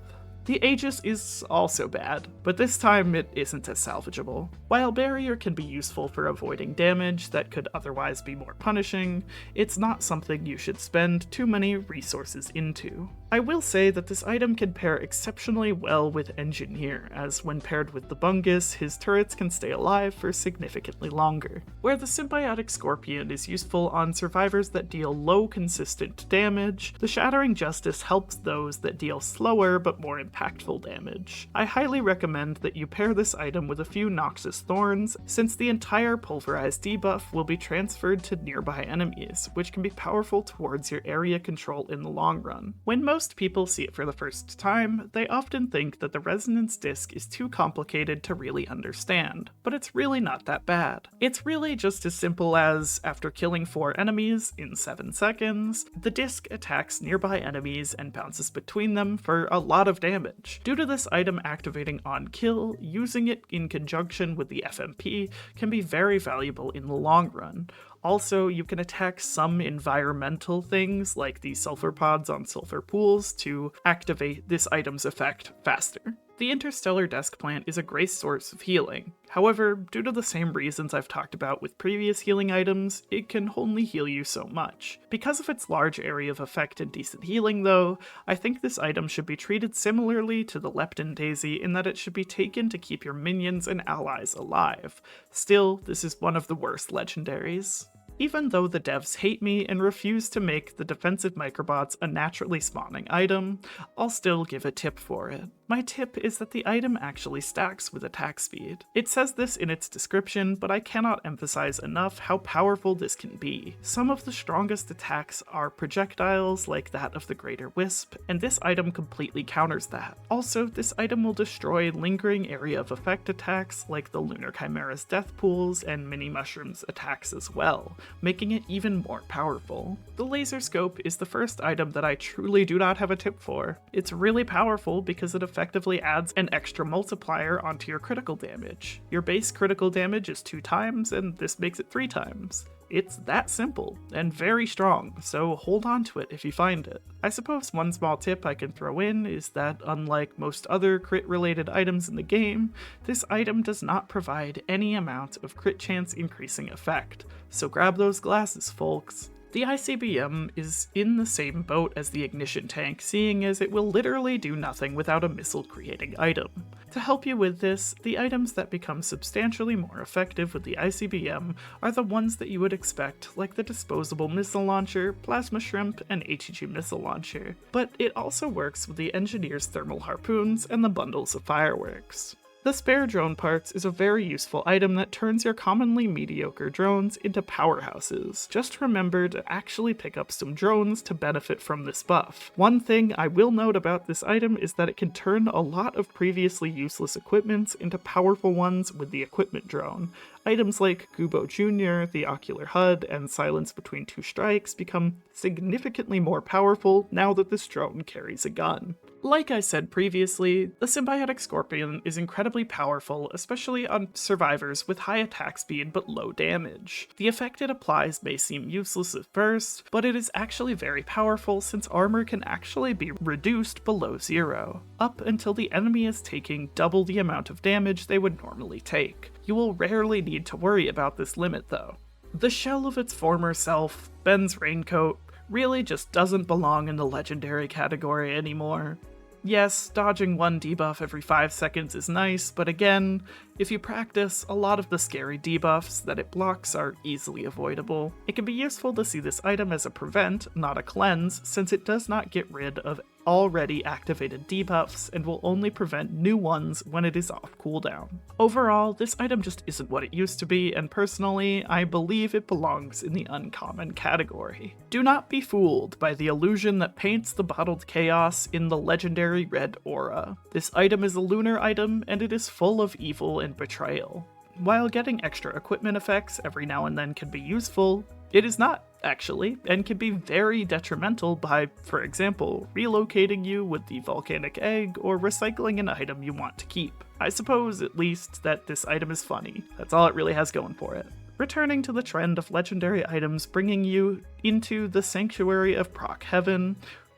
The Aegis is also bad, but this time it isn't as salvageable. While Barrier can be useful for avoiding damage that could otherwise be more punishing, it's not something you should spend too many resources into. I will say that this item can pair exceptionally well with Engineer, as when paired with the Bungus, his turrets can stay alive for significantly longer. Where the Symbiotic Scorpion is useful on survivors that deal low consistent damage, the Shattering Justice helps those that deal slower but more impactful damage. I highly recommend that you pair this item with a few Noxus Thorns, since the entire Pulverized debuff will be transferred to nearby enemies, which can be powerful towards your area control in the long run. When most people see it for the first time, they often think that the Resonance Disc is too complicated to really understand, but it's really not that bad. It's really just as simple as, after killing 4 enemies in 7 seconds, the disc attacks nearby enemies and bounces between them for a lot of damage. Due to this item activating on kill, using it in conjunction with the FMP can be very valuable in the long run. Also, you can attack some environmental things, like the sulfur pods on sulfur pools, to activate this item's effect faster. The Interstellar Desk Plant is a great source of healing. However, due to the same reasons I've talked about with previous healing items, it can only heal you so much. Because of its large area of effect and decent healing though, I think this item should be treated similarly to the Lepton Daisy in that it should be taken to keep your minions and allies alive. Still, this is one of the worst legendaries. Even though the devs hate me and refuse to make the defensive microbots a naturally spawning item, I'll still give a tip for it. My tip is that the item actually stacks with attack speed. It says this in its description, but I cannot emphasize enough how powerful this can be. Some of the strongest attacks are projectiles like that of the Greater Wisp, and this item completely counters that. Also, this item will destroy lingering area of effect attacks like the Lunar Chimera's death pools and Mini Mushroom's attacks as well, making it even more powerful. The Laser Scope is the first item that I truly do not have a tip for. It's really powerful because it effectively adds an extra multiplier onto your critical damage. Your base critical damage is 2 times, and this makes it 3 times. It's that simple, and very strong, so hold on to it if you find it. I suppose one small tip I can throw in is that unlike most other crit-related items in the game, this item does not provide any amount of crit chance increasing effect, so grab those glasses, folks. The ICBM is in the same boat as the Ignition Tank, seeing as it will literally do nothing without a missile-creating item. To help you with this, the items that become substantially more effective with the ICBM are the ones that you would expect, like the Disposable Missile Launcher, Plasma Shrimp, and HEG Missile Launcher, but it also works with the Engineer's Thermal Harpoons and the Bundles of Fireworks. The spare drone parts is a very useful item that turns your commonly mediocre drones into powerhouses. Just remember to actually pick up some drones to benefit from this buff. One thing I will note about this item is that it can turn a lot of previously useless equipments into powerful ones with the equipment drone. Items like Gubo Jr., the Ocular HUD, and Silence Between Two Strikes become significantly more powerful now that this drone carries a gun. Like I said previously, the Symbiotic Scorpion is incredibly powerful, especially on survivors with high attack speed but low damage. The effect it applies may seem useless at first, but it is actually very powerful since armor can actually be reduced below 0, up until the enemy is taking double the amount of damage they would normally take. You will rarely need to worry about this limit though. The shell of its former self, Ben's raincoat, really just doesn't belong in the legendary category anymore. Yes, dodging one debuff every 5 seconds is nice, but again, if you practice, a lot of the scary debuffs that it blocks are easily avoidable. It can be useful to see this item as a prevent, not a cleanse, since it does not get rid of already activated debuffs and will only prevent new ones when it is off cooldown. Overall, this item just isn't what it used to be, and personally, I believe it belongs in the uncommon category. Do not be fooled by the illusion that paints the bottled chaos in the legendary red aura. This item is a lunar item, and it is full of evil and betrayal. While getting extra equipment effects every now and then can be useful, it is not, actually, and can be very detrimental by, for example, relocating you with the volcanic egg or recycling an item you want to keep. I suppose, at least, that this item is funny. That's all it really has going for it. Returning to the trend of legendary items bringing you into the sanctuary of Proc Heaven,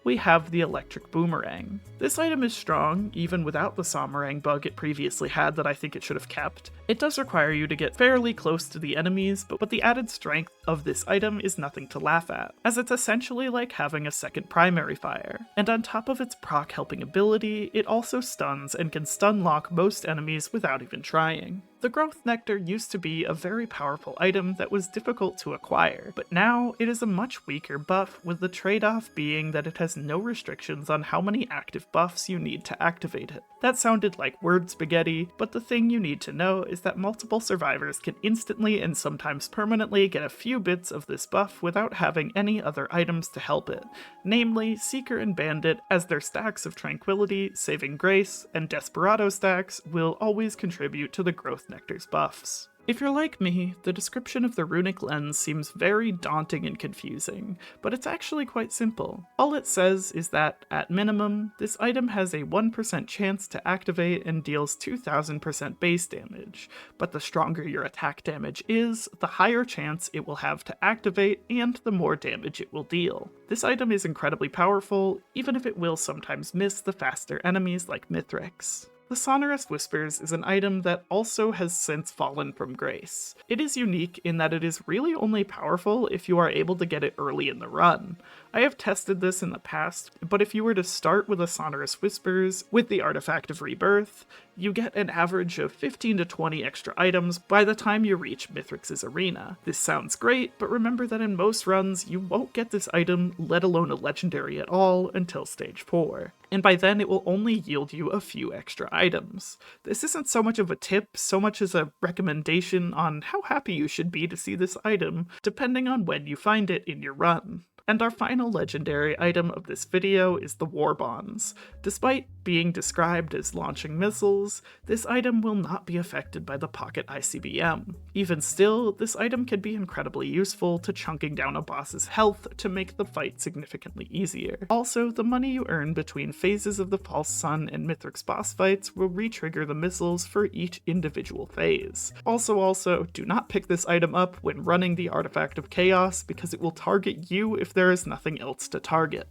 we have the electric boomerang. This item is strong, even without the Somerang bug it previously had that I think it should have kept. It does require you to get fairly close to the enemies, but the added strength of this item is nothing to laugh at, as it's essentially like having a second primary fire. And on top of its proc helping ability, it also stuns and can stun lock most enemies without even trying. The Growth Nectar used to be a very powerful item that was difficult to acquire, but now it is a much weaker buff, with the trade-off being that it has no restrictions on how many active buffs you need to activate it. That sounded like word spaghetti, but the thing you need to know is that multiple survivors can instantly and sometimes permanently get a few bits of this buff without having any other items to help it, namely Seeker and Bandit, as their stacks of Tranquility, Saving Grace, and Desperado stacks will always contribute to the Growth Nectar's buffs. If you're like me, the description of the runic lens seems very daunting and confusing, but it's actually quite simple. All it says is that, at minimum, this item has a 1% chance to activate and deals 2000% base damage, but the stronger your attack damage is, the higher chance it will have to activate and the more damage it will deal. This item is incredibly powerful, even if it will sometimes miss the faster enemies like Mithrix. The Sonorous Whispers is an item that also has since fallen from grace. It is unique in that it is really only powerful if you are able to get it early in the run. I have tested this in the past, but if you were to start with a Sonorous Whispers with the Artifact of Rebirth, you get an average of 15 to 20 extra items by the time you reach Mithrix's arena. This sounds great, but remember that in most runs, you won't get this item, let alone a legendary at all, until stage 4. And by then it will only yield you a few extra items. This isn't so much of a tip, so much as a recommendation on how happy you should be to see this item, depending on when you find it in your run. And our final legendary item of this video is the War Bonds. Despite being described as launching missiles, this item will not be affected by the Pocket ICBM. Even still, this item can be incredibly useful to chunking down a boss's health to make the fight significantly easier. Also, the money you earn between phases of the False Sun and Mithrix boss fights will re-trigger the missiles for each individual phase. Also, do not pick this item up when running the Artifact of Chaos because it will target you if there is nothing else to target.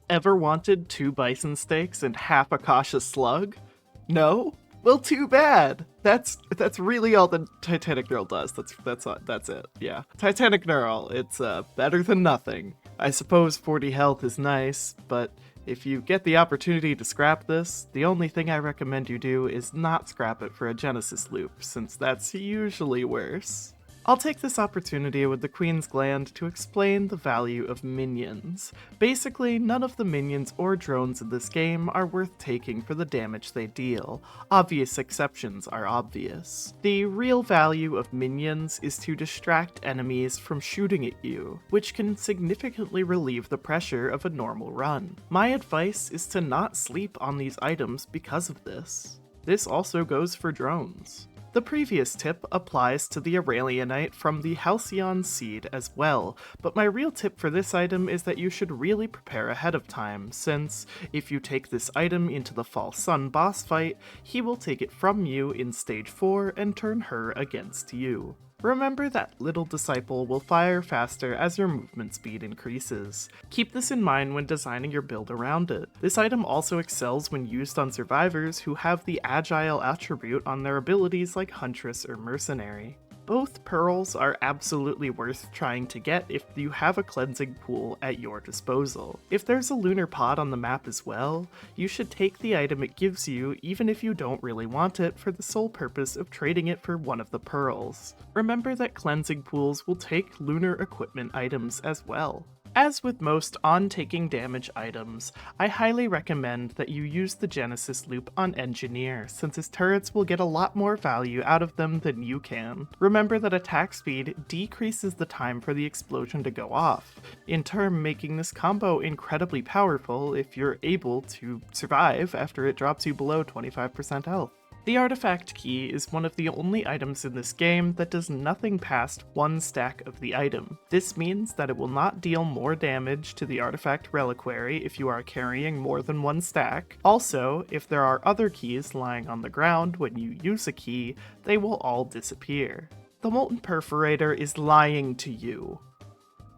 Ever wanted 2 bison steaks and half a Kasha slug? No? Well, too bad. That's really all the Titanic Neural does. That's it. Yeah. Titanic Neural, it's better than nothing. I suppose 40 health is nice, but if you get the opportunity to scrap this, the only thing I recommend you do is not scrap it for a Genesis loop, since that's usually worse. I'll take this opportunity with the Queen's Gland to explain the value of minions. Basically, none of the minions or drones in this game are worth taking for the damage they deal. Obvious exceptions are obvious. The real value of minions is to distract enemies from shooting at you, which can significantly relieve the pressure of a normal run. My advice is to not sleep on these items because of this. This also goes for drones. The previous tip applies to the Aurelianite from the Halcyon Seed as well, but my real tip for this item is that you should really prepare ahead of time, since if you take this item into the False Sun boss fight, he will take it from you in stage 4 and turn her against you. Remember that Little Disciple will fire faster as your movement speed increases. Keep this in mind when designing your build around it. This item also excels when used on survivors who have the Agile attribute on their abilities like Huntress or Mercenary. Both pearls are absolutely worth trying to get if you have a cleansing pool at your disposal. If there's a lunar pod on the map as well, you should take the item it gives you even if you don't really want it for the sole purpose of trading it for one of the pearls. Remember that cleansing pools will take lunar equipment items as well. As with most on-taking damage items, I highly recommend that you use the Genesis loop on Engineer, since his turrets will get a lot more value out of them than you can. Remember that attack speed decreases the time for the explosion to go off, in turn making this combo incredibly powerful if you're able to survive after it drops you below 25% health. The Artifact Key is one of the only items in this game that does nothing past 1 stack of the item. This means that it will not deal more damage to the Artifact Reliquary if you are carrying more than 1 stack. Also, if there are other keys lying on the ground when you use a key, they will all disappear. The Molten Perforator is lying to you.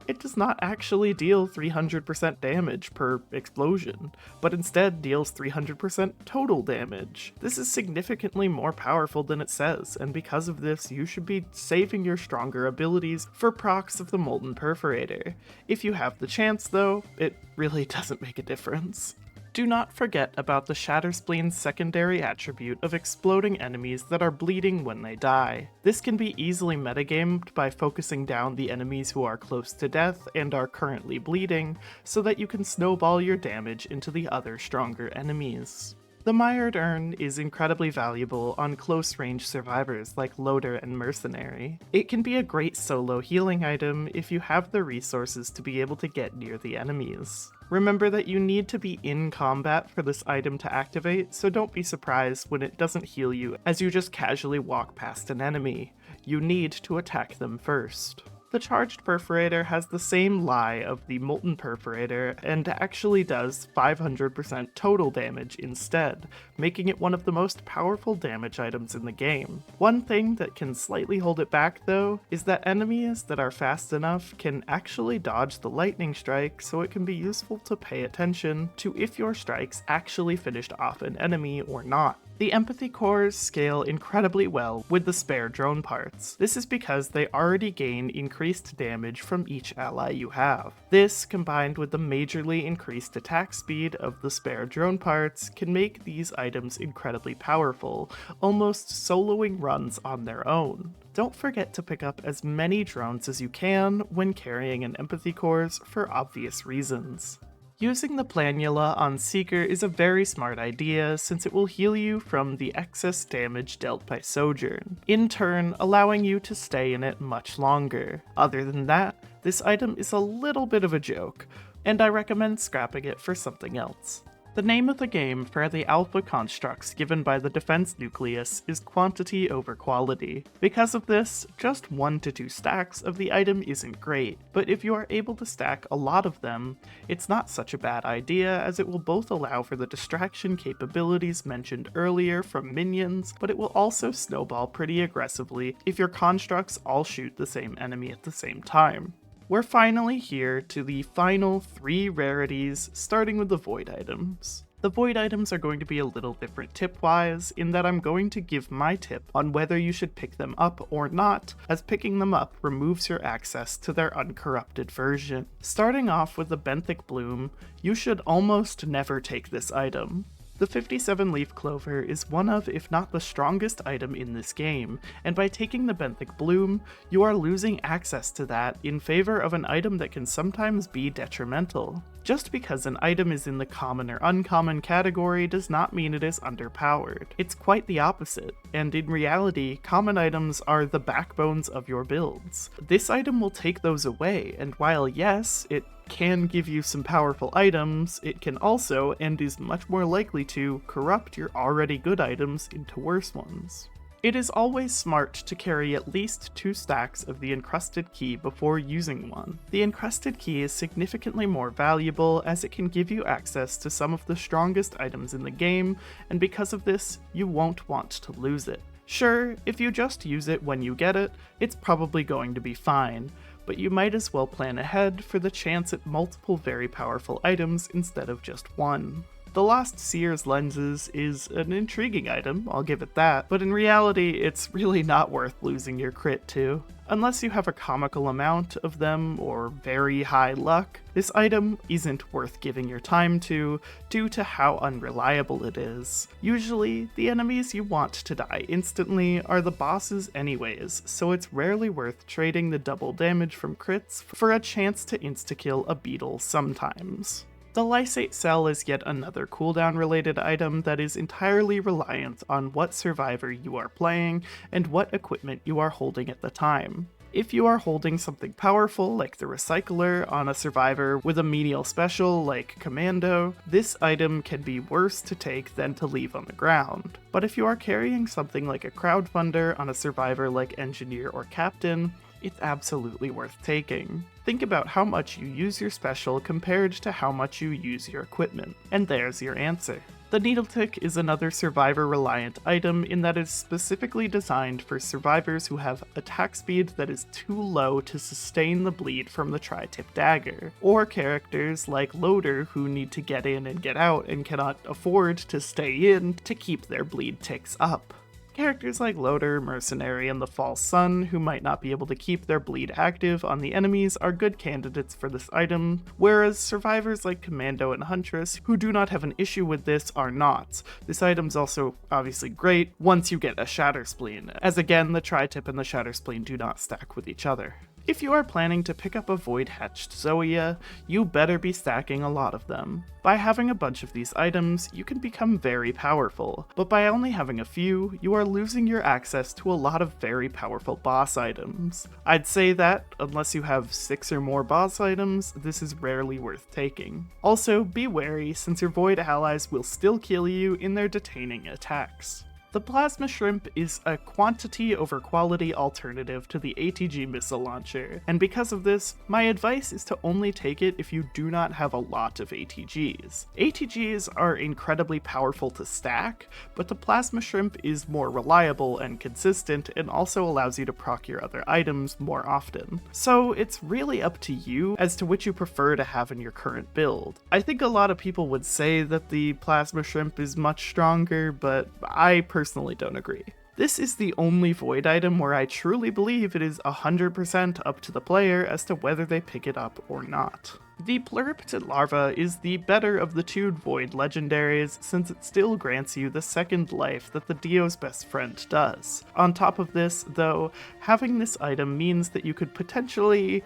It does not actually deal 300% damage per explosion, but instead deals 300% total damage. This is significantly more powerful than it says, and because of this, you should be saving your stronger abilities for procs of the Molten Perforator. If you have the chance though, it really doesn't make a difference. Do not forget about the Shatterspleen's secondary attribute of exploding enemies that are bleeding when they die. This can be easily metagamed by focusing down the enemies who are close to death and are currently bleeding, so that you can snowball your damage into the other stronger enemies. The Mired Urn is incredibly valuable on close-range survivors like Loader and Mercenary. It can be a great solo healing item if you have the resources to be able to get near the enemies. Remember that you need to be in combat for this item to activate, so don't be surprised when it doesn't heal you as you just casually walk past an enemy. You need to attack them first. The Charged Perforator has the same lie of the Molten Perforator and actually does 500% total damage instead, making it one of the most powerful damage items in the game. One thing that can slightly hold it back though, is that enemies that are fast enough can actually dodge the lightning strike, so it can be useful to pay attention to if your strikes actually finished off an enemy or not. The empathy cores scale incredibly well with the spare drone parts. This is because they already gain increased damage from each ally you have. This, combined with the majorly increased attack speed of the spare drone parts, can make these items incredibly powerful, almost soloing runs on their own. Don't forget to pick up as many drones as you can when carrying an empathy cores for obvious reasons. Using the Planula on Seeker is a very smart idea since it will heal you from the excess damage dealt by Sojourn, in turn allowing you to stay in it much longer. Other than that, this item is a little bit of a joke, and I recommend scrapping it for something else. The name of the game for the alpha constructs given by the defense nucleus is quantity over quality. Because of this, just 1 to 2 stacks of the item isn't great, but if you are able to stack a lot of them, it's not such a bad idea as it will both allow for the distraction capabilities mentioned earlier from minions, but it will also snowball pretty aggressively if your constructs all shoot the same enemy at the same time. We're finally here to the final 3 rarities, starting with the Void items. The Void items are going to be a little different tip-wise, in that I'm going to give my tip on whether you should pick them up or not, as picking them up removes your access to their uncorrupted version. Starting off with the Benthic Bloom, you should almost never take this item. The 57 Leaf Clover is one of, if not the strongest item in this game, and by taking the Benthic Bloom, you are losing access to that in favor of an item that can sometimes be detrimental. Just because an item is in the common or uncommon category does not mean it is underpowered. It's quite the opposite, and in reality, common items are the backbones of your builds. This item will take those away, and while yes, it can give you some powerful items, it can also, and is much more likely to, corrupt your already good items into worse ones. It is always smart to carry at least 2 stacks of the Encrusted Key before using one. The Encrusted Key is significantly more valuable as it can give you access to some of the strongest items in the game, and because of this, you won't want to lose it. Sure, if you just use it when you get it, it's probably going to be fine, but you might as well plan ahead for the chance at multiple very powerful items instead of just one. The Lost Seer's Lenses is an intriguing item, I'll give it that, but in reality it's really not worth losing your crit to. Unless you have a comical amount of them or very high luck, this item isn't worth giving your time to due to how unreliable it is. Usually, the enemies you want to die instantly are the bosses anyways, so it's rarely worth trading the double damage from crits for a chance to insta-kill a beetle sometimes. The Lysate Cell is yet another cooldown related item that is entirely reliant on what survivor you are playing and what equipment you are holding at the time. If you are holding something powerful like the Recycler on a survivor with a menial special like Commando, this item can be worse to take than to leave on the ground. But if you are carrying something like a Crowdfunder on a survivor like Engineer or Captain, it's absolutely worth taking. Think about how much you use your special compared to how much you use your equipment, and there's your answer. The needle tick is another survivor-reliant item in that it is specifically designed for survivors who have attack speed that is too low to sustain the bleed from the tri-tip dagger, or characters like Loader who need to get in and get out and cannot afford to stay in to keep their bleed ticks up. Characters like Loader, Mercenary, and the False Sun, who might not be able to keep their bleed active on the enemies, are good candidates for this item, whereas survivors like Commando and Huntress, who do not have an issue with this, are not. This item's also obviously great once you get a Shatter Spleen, as again, the Tri-Tip and the Shatter Spleen do not stack with each other. If you are planning to pick up a Void-Hatched Zoya, you better be stacking a lot of them. By having a bunch of these items, you can become very powerful, but by only having a few, you are losing your access to a lot of very powerful boss items. I'd say that, unless you have 6 or more boss items, this is rarely worth taking. Also, be wary since your Void allies will still kill you in their detaining attacks. The Plasma Shrimp is a quantity over quality alternative to the ATG missile launcher, and because of this, my advice is to only take it if you do not have a lot of ATGs. ATGs are incredibly powerful to stack, but the Plasma Shrimp is more reliable and consistent and also allows you to proc your other items more often. So it's really up to you as to which you prefer to have in your current build. I think a lot of people would say that the Plasma Shrimp is much stronger, but I personally don't agree. This is the only Void item where I truly believe it is 100% up to the player as to whether they pick it up or not. The Pluriptid Larva is the better of the two Void legendaries since it still grants you the second life that the Dio's best friend does. On top of this, though, having this item means that you could potentially,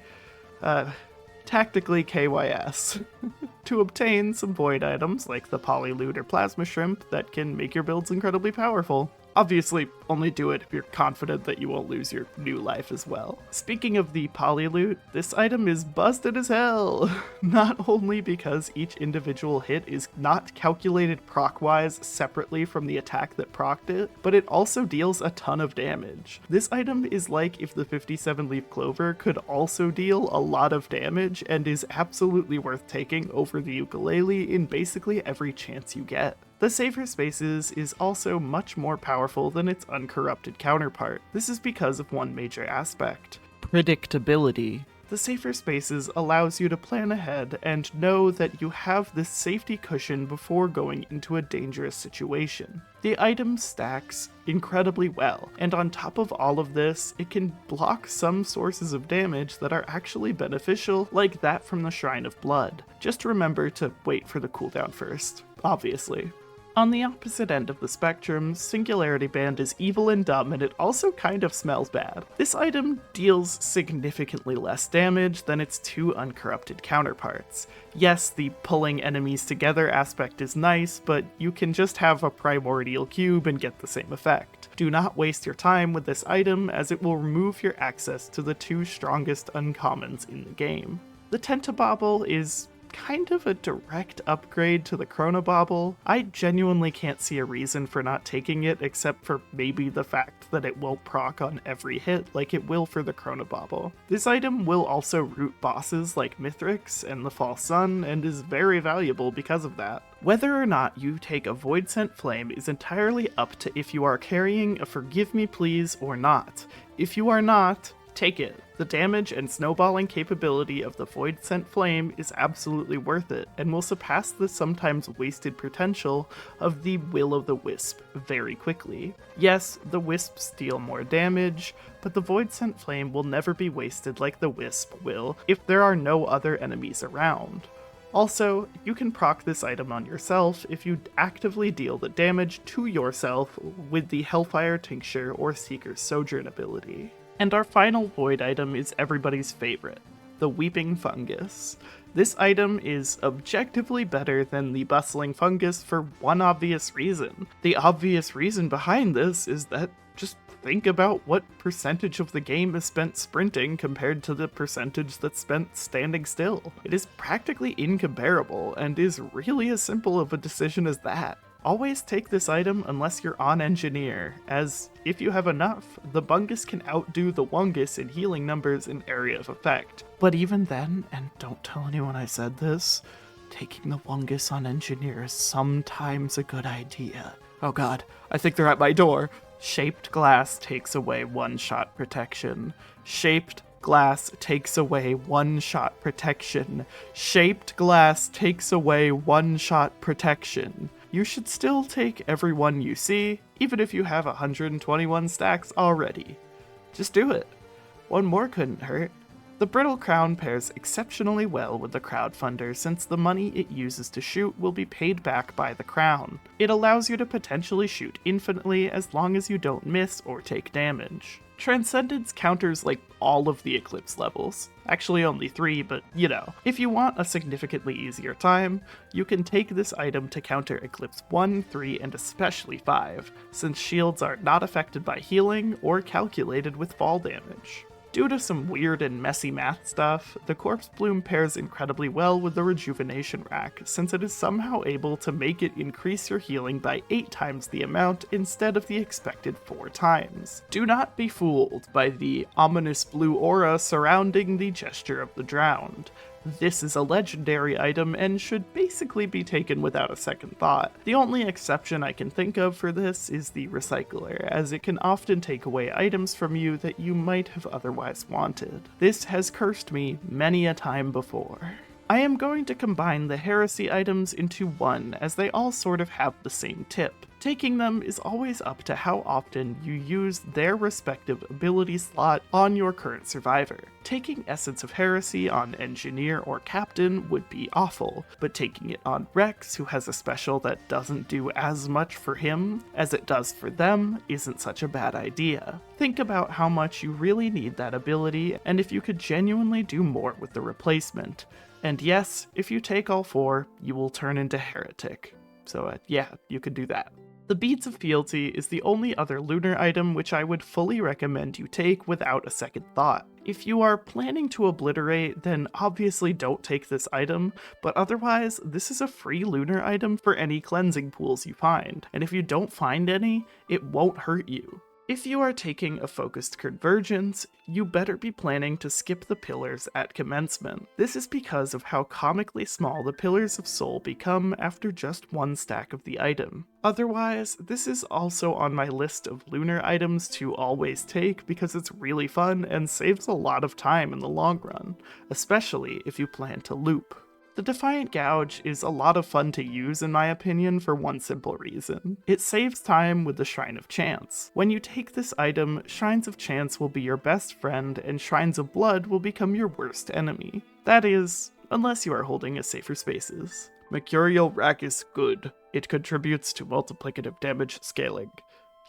tactically KYS to obtain some Void items like the Polyloot or Plasma Shrimp that can make your builds incredibly powerful. Obviously, only do it if you're confident that you won't lose your new life as well. Speaking of the Polyloot, this item is busted as hell! Not only because each individual hit is not calculated proc-wise separately from the attack that procced it, but it also deals a ton of damage. This item is like if the 57-leaf clover could also deal a lot of damage and is absolutely worth taking over the ukulele in basically every chance you get. The Safer Spaces is also much more powerful than its uncorrupted counterpart. This is because of one major aspect: predictability. The Safer Spaces allows you to plan ahead and know that you have this safety cushion before going into a dangerous situation. The item stacks incredibly well, and on top of all of this, it can block some sources of damage that are actually beneficial, like that from the Shrine of Blood. Just remember to wait for the cooldown first, obviously. On the opposite end of the spectrum, Singularity Band is evil and dumb, and it also kind of smells bad. This item deals significantly less damage than its two uncorrupted counterparts. Yes, the pulling enemies together aspect is nice, but you can just have a Primordial Cube and get the same effect. Do not waste your time with this item, as it will remove your access to the two strongest uncommons in the game. The Tentabobble is kind of a direct upgrade to the Chronobobble. I genuinely can't see a reason for not taking it except for maybe the fact that it won't proc on every hit like it will for the Chronobobble. This item will also root bosses like Mithrix and the False Sun and is very valuable because of that. Whether or not you take a Void Sent Flame is entirely up to if you are carrying a Forgive Me Please or not. If you are not, take it. The damage and snowballing capability of the Void Sent Flame is absolutely worth it, and will surpass the sometimes wasted potential of the Will-o'-the-Wisp very quickly. Yes, the Wisps deal more damage, but the Void Sent Flame will never be wasted like the Wisp will if there are no other enemies around. Also, you can proc this item on yourself if you actively deal the damage to yourself with the Hellfire Tincture or Seeker's Sojourn ability. And our final Void item is everybody's favorite, the Weeping Fungus. This item is objectively better than the Bustling Fungus for one obvious reason. The obvious reason behind this is that just think about what percentage of the game is spent sprinting compared to the percentage that's spent standing still. It is practically incomparable and is really as simple of a decision as that. Always take this item unless you're on Engineer, as if you have enough, the Bungus can outdo the Wungus in healing numbers and area of effect. But even then, and don't tell anyone I said this, taking the Wungus on Engineer is sometimes a good idea. Oh god, I think they're at my door. Shaped glass takes away one-shot protection. Shaped glass takes away one-shot protection. Shaped glass takes away one-shot protection. You should still take every one you see, even if you have 121 stacks already. Just do it. One more couldn't hurt. The Brittle Crown pairs exceptionally well with the crowdfunder since the money it uses to shoot will be paid back by the crown. It allows you to potentially shoot infinitely as long as you don't miss or take damage. Transcendence counters like all of the Eclipse levels. Actually only 3, but you know. If you want a significantly easier time, you can take this item to counter Eclipse 1, 3, and especially 5, since shields are not affected by healing or calculated with fall damage. Due to some weird and messy math stuff, the Corpse Bloom pairs incredibly well with the Rejuvenation Rack, since it is somehow able to make it increase your healing by 8 times the amount instead of the expected 4 times. Do not be fooled by the ominous blue aura surrounding the Gesture of the Drowned. This is a legendary item and should basically be taken without a second thought. The only exception I can think of for this is the Recycler, as it can often take away items from you that you might have otherwise wanted. This has cursed me many a time before. I am going to combine the Heresy items into one, as they all sort of have the same tip. Taking them is always up to how often you use their respective ability slot on your current survivor. Taking Essence of Heresy on Engineer or Captain would be awful, but taking it on Rex, who has a special that doesn't do as much for him as it does for them, isn't such a bad idea. Think about how much you really need that ability, and if you could genuinely do more with the replacement. And yes, if you take all 4, you will turn into Heretic. So yeah, you could do that. The Beads of Fealty is the only other Lunar item which I would fully recommend you take without a second thought. If you are planning to obliterate, then obviously don't take this item, but otherwise, this is a free Lunar item for any cleansing pools you find, and if you don't find any, it won't hurt you. If you are taking a focused convergence, you better be planning to skip the pillars at commencement. This is because of how comically small the Pillars of Soul become after just 1 stack of the item. Otherwise, this is also on my list of Lunar items to always take because it's really fun and saves a lot of time in the long run, especially if you plan to loop. The Defiant Gouge is a lot of fun to use in my opinion for one simple reason. It saves time with the Shrine of Chance. When you take this item, Shrines of Chance will be your best friend and Shrines of Blood will become your worst enemy. That is, unless you are holding a safer spaces. Mercurial Rack is good. It contributes to multiplicative damage scaling.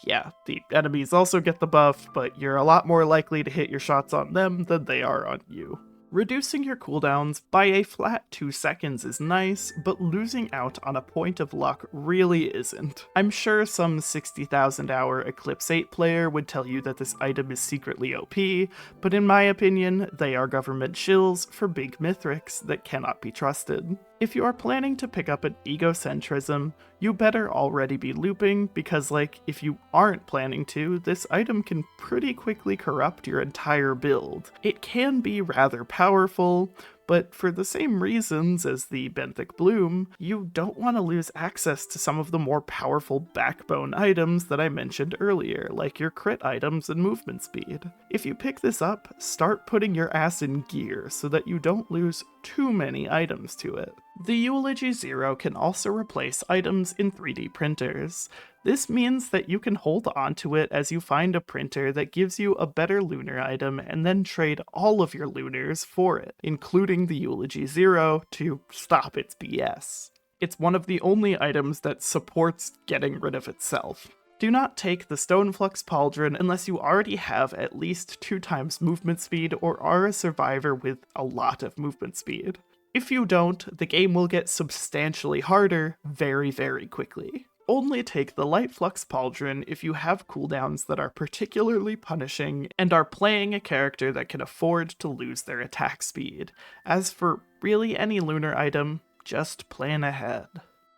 Yeah, the enemies also get the buff, but you're a lot more likely to hit your shots on them than they are on you. Reducing your cooldowns by a flat 2 seconds is nice, but losing out on a point of luck really isn't. I'm sure some 60,000 hour Eclipse 8 player would tell you that this item is secretly OP, but in my opinion, they are government shills for big Mithrics that cannot be trusted. If you are planning to pick up an Egocentrism, you better already be looping, because if you aren't planning to, this item can pretty quickly corrupt your entire build. It can be rather powerful, but for the same reasons as the Benthic Bloom, you don't want to lose access to some of the more powerful backbone items that I mentioned earlier, like your crit items and movement speed. If you pick this up, start putting your ass in gear so that you don't lose too many items to it. The Eulogy Zero can also replace items in 3D printers. This means that you can hold onto it as you find a printer that gives you a better Lunar item and then trade all of your Lunars for it, including the Eulogy Zero, to stop its BS. It's one of the only items that supports getting rid of itself. Do not take the Stoneflux Pauldron unless you already have at least 2 times movement speed or are a survivor with a lot of movement speed. If you don't, the game will get substantially harder very, very quickly. Only take the Light Flux Pauldron if you have cooldowns that are particularly punishing and are playing a character that can afford to lose their attack speed. As for really any Lunar item, just plan ahead.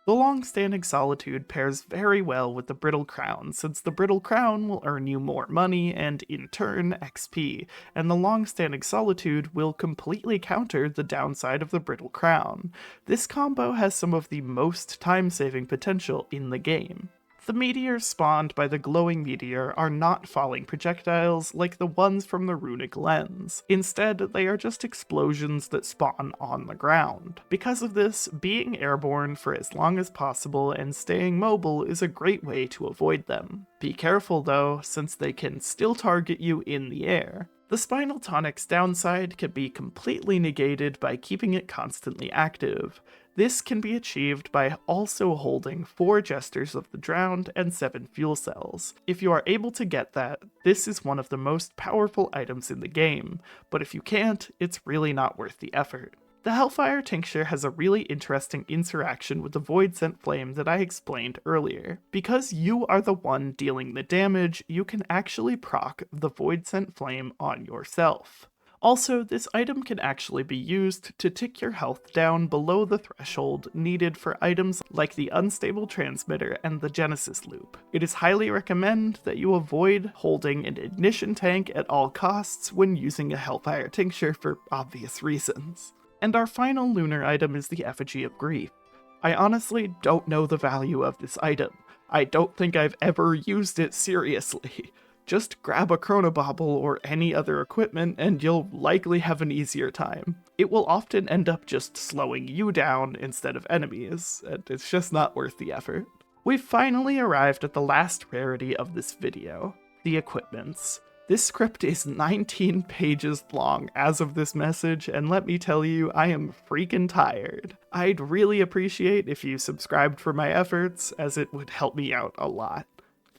The long-standing solitude pairs very well with the brittle crown, since the brittle crown will earn you more money and, in turn, XP, and the long-standing solitude will completely counter the downside of the brittle crown. This combo has some of the most time-saving potential in the game. The meteors spawned by the glowing meteor are not falling projectiles like the ones from the runic lens. Instead, they are just explosions that spawn on the ground. Because of this, being airborne for as long as possible and staying mobile is a great way to avoid them. Be careful though, since they can still target you in the air. The Spinal Tonic's downside can be completely negated by keeping it constantly active. This can be achieved by also holding 4 Jesters of the Drowned and 7 fuel cells. If you are able to get that, this is one of the most powerful items in the game, but if you can't, it's really not worth the effort. The Hellfire Tincture has a really interesting interaction with the Void Scent Flame that I explained earlier. Because you are the one dealing the damage, you can actually proc the Void Scent Flame on yourself. Also, this item can actually be used to tick your health down below the threshold needed for items like the Unstable Transmitter and the Genesis Loop. It is highly recommended that you avoid holding an ignition tank at all costs when using a Hellfire Tincture for obvious reasons. And our final lunar item is the Effigy of Grief. I honestly don't know the value of this item. I don't think I've ever used it seriously. Just grab a chronobauble or any other equipment and you'll likely have an easier time. It will often end up just slowing you down instead of enemies, and it's just not worth the effort. We've finally arrived at the last rarity of this video, the equipments. This script is 19 pages long as of this message, and let me tell you, I am freaking tired. I'd really appreciate if you subscribed for my efforts, as it would help me out a lot.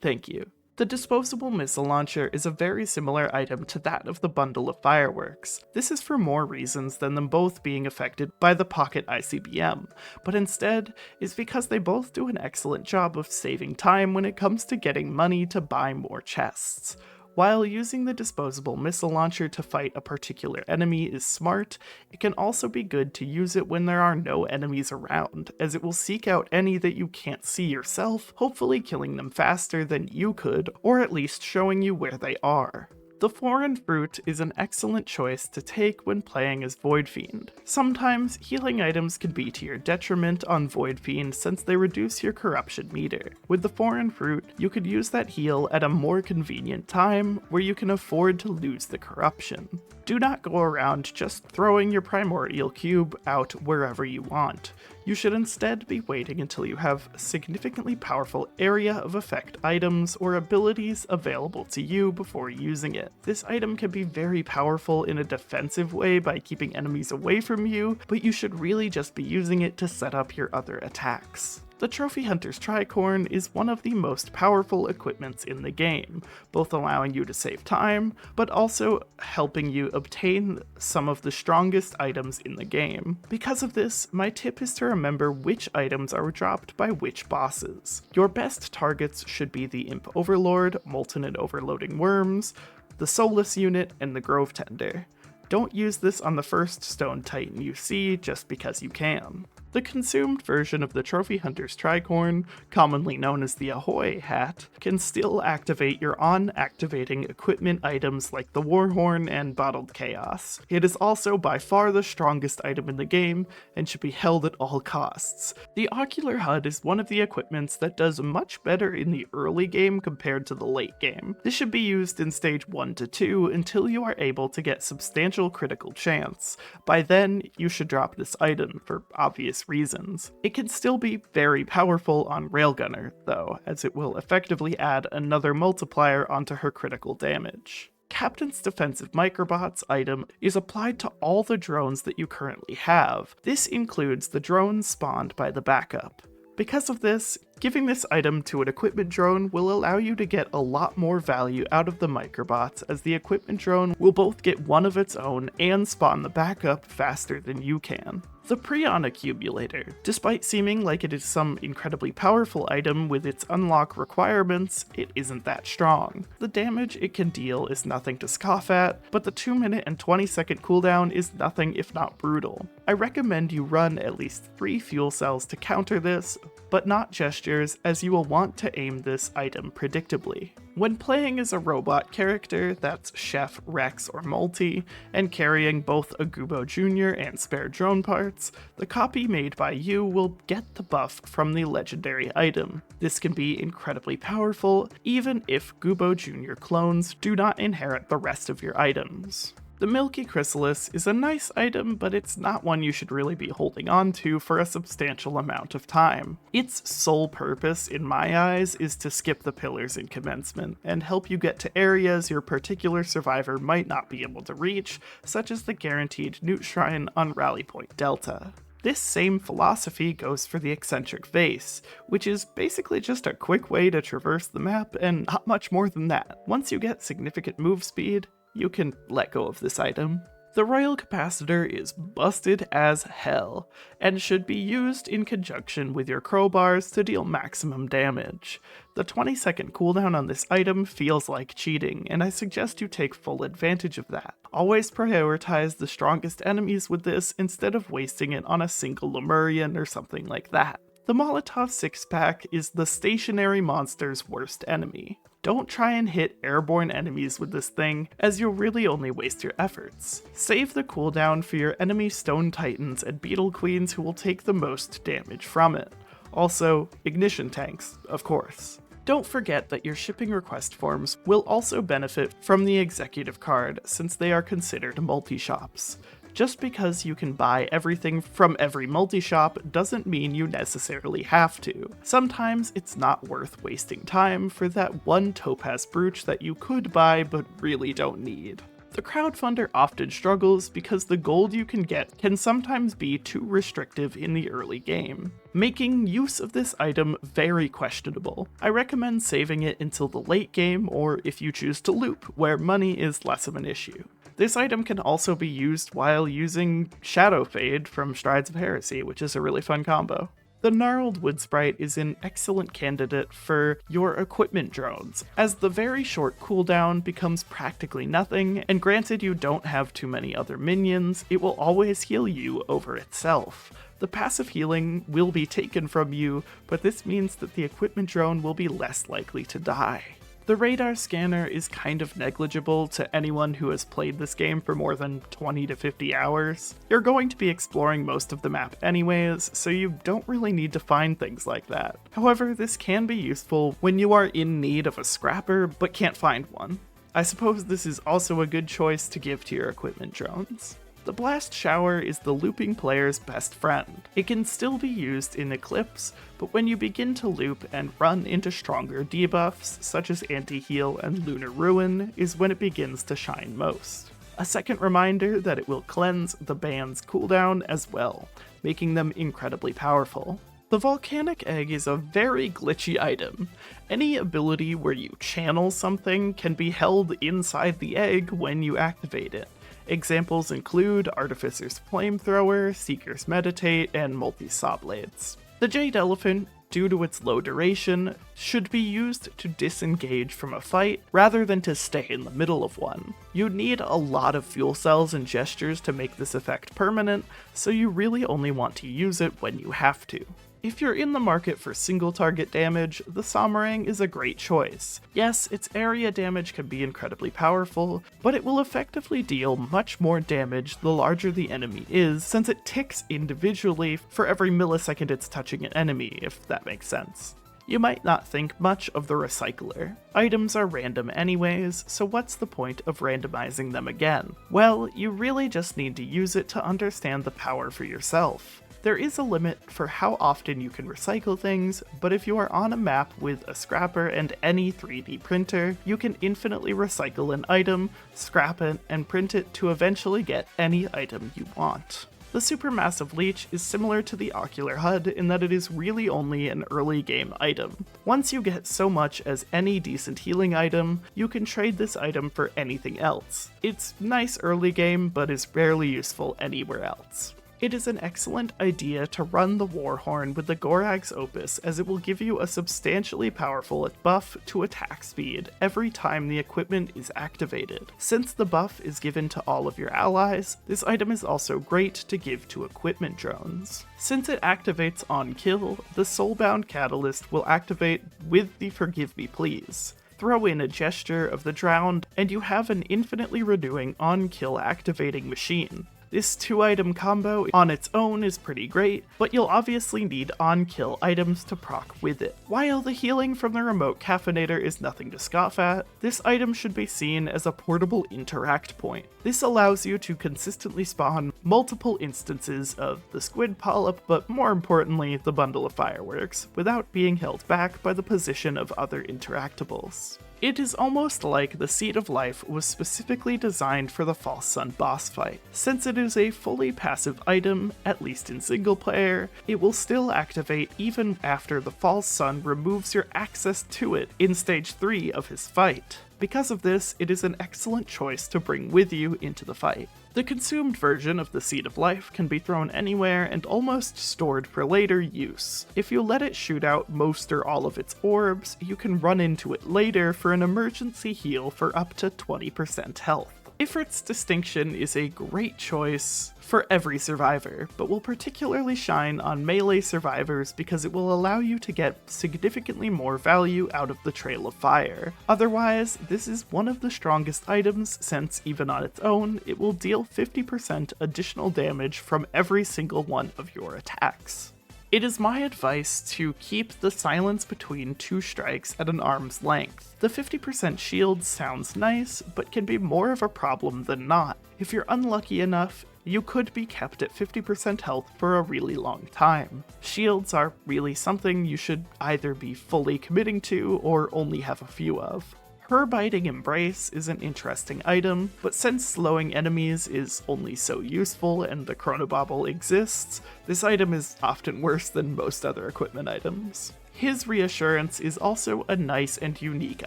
Thank you. The disposable missile launcher is a very similar item to that of the bundle of fireworks. This is for more reasons than them both being affected by the pocket ICBM, but instead is because they both do an excellent job of saving time when it comes to getting money to buy more chests. While using the disposable missile launcher to fight a particular enemy is smart, it can also be good to use it when there are no enemies around, as it will seek out any that you can't see yourself, hopefully killing them faster than you could, or at least showing you where they are. The Foreign Fruit is an excellent choice to take when playing as Void Fiend. Sometimes, healing items can be to your detriment on Void Fiend since they reduce your corruption meter. With the Foreign Fruit, you could use that heal at a more convenient time where you can afford to lose the corruption. Do not go around just throwing your Primordial Cube out wherever you want. You should instead be waiting until you have significantly powerful area of effect items or abilities available to you before using it. This item can be very powerful in a defensive way by keeping enemies away from you, but you should really just be using it to set up your other attacks. The Trophy Hunter's Tricorn is one of the most powerful equipments in the game, both allowing you to save time, but also helping you obtain some of the strongest items in the game. Because of this, my tip is to remember which items are dropped by which bosses. Your best targets should be the Imp Overlord, Molten and Overloading Worms, the Soulless Unit, and the Grove Tender. Don't use this on the first Stone Titan you see just because you can. The consumed version of the Trophy Hunter's Tricorn, commonly known as the Ahoy hat, can still activate your on-activating equipment items like the Warhorn and Bottled Chaos. It is also by far the strongest item in the game and should be held at all costs. The Ocular HUD is one of the equipments that does much better in the early game compared to the late game. This should be used in stage 1 to 2 until you are able to get substantial critical chance. By then, you should drop this item for obvious reasons. It can still be very powerful on Railgunner, though, as it will effectively add another multiplier onto her critical damage. Captain's Defensive Microbots item is applied to all the drones that you currently have. This includes the drones spawned by the backup. Because of this, giving this item to an equipment drone will allow you to get a lot more value out of the microbots, as the equipment drone will both get one of its own and spawn the backup faster than you can. The Prion Accumulator. Despite seeming like it is some incredibly powerful item with its unlock requirements, it isn't that strong. The damage it can deal is nothing to scoff at, but the 2-minute and 20-second cooldown is nothing if not brutal. I recommend you run at least 3 fuel cells to counter this, but not gestures, as you will want to aim this item predictably. When playing as a robot character that's Chef, Rex, or Multi, and carrying both a Gubo Jr. and spare drone parts, the copy made by you will get the buff from the legendary item. This can be incredibly powerful, even if Gubo Jr. clones do not inherit the rest of your items. The Milky Chrysalis is a nice item, but it's not one you should really be holding on to for a substantial amount of time. Its sole purpose, in my eyes, is to skip the pillars in commencement, and help you get to areas your particular survivor might not be able to reach, such as the guaranteed Newt Shrine on Rally Point Delta. This same philosophy goes for the Eccentric Vase, which is basically just a quick way to traverse the map and not much more than that. Once you get significant move speed, you can let go of this item. The Royal Capacitor is busted as hell, and should be used in conjunction with your crowbars to deal maximum damage. The 20-second cooldown on this item feels like cheating, and I suggest you take full advantage of that. Always prioritize the strongest enemies with this instead of wasting it on a single Lemurian or something like that. The Molotov 6-pack is the stationary monster's worst enemy. Don't try and hit airborne enemies with this thing, as you'll really only waste your efforts. Save the cooldown for your enemy Stone Titans and Beetle Queens who will take the most damage from it. Also, ignition tanks, of course. Don't forget that your shipping request forms will also benefit from the executive card, since they are considered multi-shops. Just because you can buy everything from every multi-shop doesn't mean you necessarily have to. Sometimes it's not worth wasting time for that one topaz brooch that you could buy but really don't need. The crowdfunder often struggles because the gold you can get can sometimes be too restrictive in the early game, making use of this item very questionable. I recommend saving it until the late game, or if you choose to loop, where money is less of an issue. This item can also be used while using Shadow Fade from Strides of Heresy, which is a really fun combo. The Gnarled Wood Sprite is an excellent candidate for your equipment drones, as the very short cooldown becomes practically nothing, and granted you don't have too many other minions, it will always heal you over itself. The passive healing will be taken from you, but this means that the equipment drone will be less likely to die. The radar scanner is kind of negligible to anyone who has played this game for more than 20 to 50 hours. You're going to be exploring most of the map anyways, so you don't really need to find things like that. However, this can be useful when you are in need of a scrapper but can't find one. I suppose this is also a good choice to give to your equipment drones. The Blast Shower is the looping player's best friend. It can still be used in Eclipse, but when you begin to loop and run into stronger debuffs, such as Anti-Heal and Lunar Ruin, is when it begins to shine most. A second reminder that it will cleanse the band's cooldown as well, making them incredibly powerful. The Volcanic Egg is a very glitchy item. Any ability where you channel something can be held inside the egg when you activate it. Examples include Artificer's Flamethrower, Seeker's Meditate, and Multi-Saw Blades. The Jade Elephant, due to its low duration, should be used to disengage from a fight rather than to stay in the middle of one. You need a lot of fuel cells and gestures to make this effect permanent, so you really only want to use it when you have to. If you're in the market for single target damage, the Samarang is a great choice. Yes, its area damage can be incredibly powerful, but it will effectively deal much more damage the larger the enemy is, since it ticks individually for every millisecond it's touching an enemy, if that makes sense. You might not think much of the Recycler. Items are random anyways, so what's the point of randomizing them again? Well, you really just need to use it to understand the power for yourself. There is a limit for how often you can recycle things, but if you are on a map with a scrapper and any 3D printer, you can infinitely recycle an item, scrap it, and print it to eventually get any item you want. The Supermassive Leech is similar to the Ocular HUD in that it is really only an early game item. Once you get so much as any decent healing item, you can trade this item for anything else. It's nice early game, but is rarely useful anywhere else. It is an excellent idea to run the Warhorn with the Gorag's Opus, as it will give you a substantially powerful buff to attack speed every time the equipment is activated. Since the buff is given to all of your allies, this item is also great to give to equipment drones. Since it activates on kill, the Soulbound Catalyst will activate with the Forgive Me Please. Throw in a gesture of the drowned, and you have an infinitely renewing on-kill activating machine. This 2-item combo on its own is pretty great, but you'll obviously need on-kill items to proc with it. While the healing from the remote caffeinator is nothing to scoff at, this item should be seen as a portable interact point. This allows you to consistently spawn multiple instances of the squid polyp, but more importantly, the bundle of fireworks, without being held back by the position of other interactables. It is almost like the Seed of Life was specifically designed for the False Sun boss fight. Since it is a fully passive item, at least in single player, it will still activate even after the False Sun removes your access to it in stage 3 of his fight. Because of this, it is an excellent choice to bring with you into the fight. The consumed version of the Seed of Life can be thrown anywhere and almost stored for later use. If you let it shoot out most or all of its orbs, you can run into it later for an emergency heal for up to 20% health. Ifrit's Distinction is a great choice for every survivor, but will particularly shine on melee survivors because it will allow you to get significantly more value out of the Trail of Fire. Otherwise, this is one of the strongest items since, even on its own, it will deal 50% additional damage from every single one of your attacks. It is my advice to keep the silence between 2 strikes at an arm's length. The 50% shield sounds nice, but can be more of a problem than not. If you're unlucky enough, you could be kept at 50% health for a really long time. Shields are really something you should either be fully committing to or only have a few of. Her Biting Embrace is an interesting item, but since slowing enemies is only so useful and the Chronobobble exists, this item is often worse than most other equipment items. His Reassurance is also a nice and unique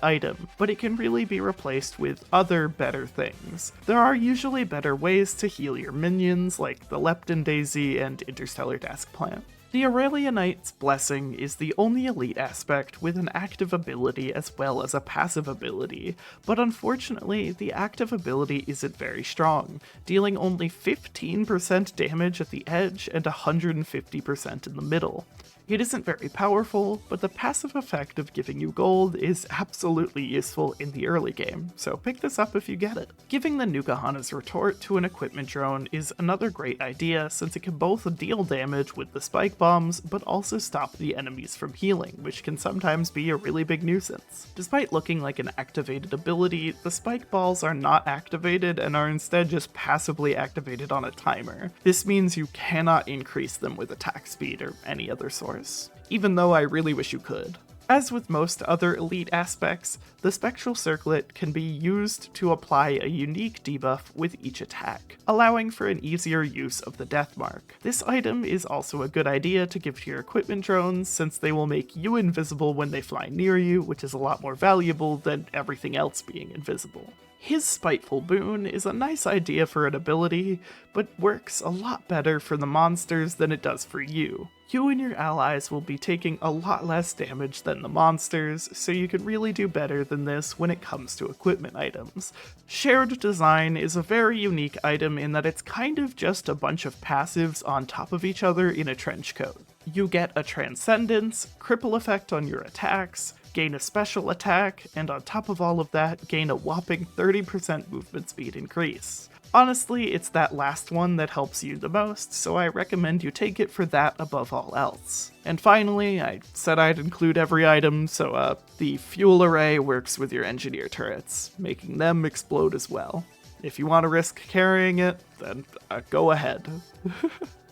item, but it can really be replaced with other better things. There are usually better ways to heal your minions, like the Lepton Daisy and Interstellar Desk Plant. The Aurelianite's Blessing is the only elite aspect with an active ability as well as a passive ability, but unfortunately the active ability isn't very strong, dealing only 15% damage at the edge and 150% in the middle. It isn't very powerful, but the passive effect of giving you gold is absolutely useful in the early game, so pick this up if you get it. Giving the Nukahana's Retort to an equipment drone is another great idea since it can both deal damage with the spike bombs, but also stop the enemies from healing, which can sometimes be a really big nuisance. Despite looking like an activated ability, the spike balls are not activated and are instead just passively activated on a timer. This means you cannot increase them with attack speed or any other source, even though I really wish you could. As with most other elite aspects, the Spectral Circlet can be used to apply a unique debuff with each attack, allowing for an easier use of the Death Mark. This item is also a good idea to give to your equipment drones since they will make you invisible when they fly near you, which is a lot more valuable than everything else being invisible. His Spiteful Boon is a nice idea for an ability, but works a lot better for the monsters than it does for you. You and your allies will be taking a lot less damage than the monsters, so you can really do better than this when it comes to equipment items. Shared Design is a very unique item in that it's kind of just a bunch of passives on top of each other in a trench coat. You get a Transcendence, cripple effect on your attacks, gain a special attack, and on top of all of that, gain a whopping 30% movement speed increase. Honestly, it's that last one that helps you the most, so I recommend you take it for that above all else. And finally, I said I'd include every item, so the Fuel Array works with your Engineer turrets, making them explode as well. If you want to risk carrying it, then go ahead.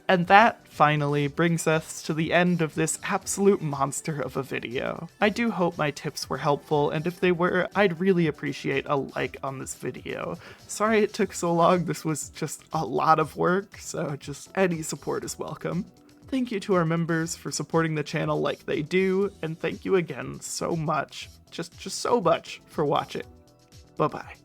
And that, finally, brings us to the end of this absolute monster of a video. I do hope my tips were helpful, and if they were, I'd really appreciate a like on this video. Sorry it took so long, this was just a lot of work, so just any support is welcome. Thank you to our members for supporting the channel like they do, and thank you again so much, just so much, for watching. Bye-bye.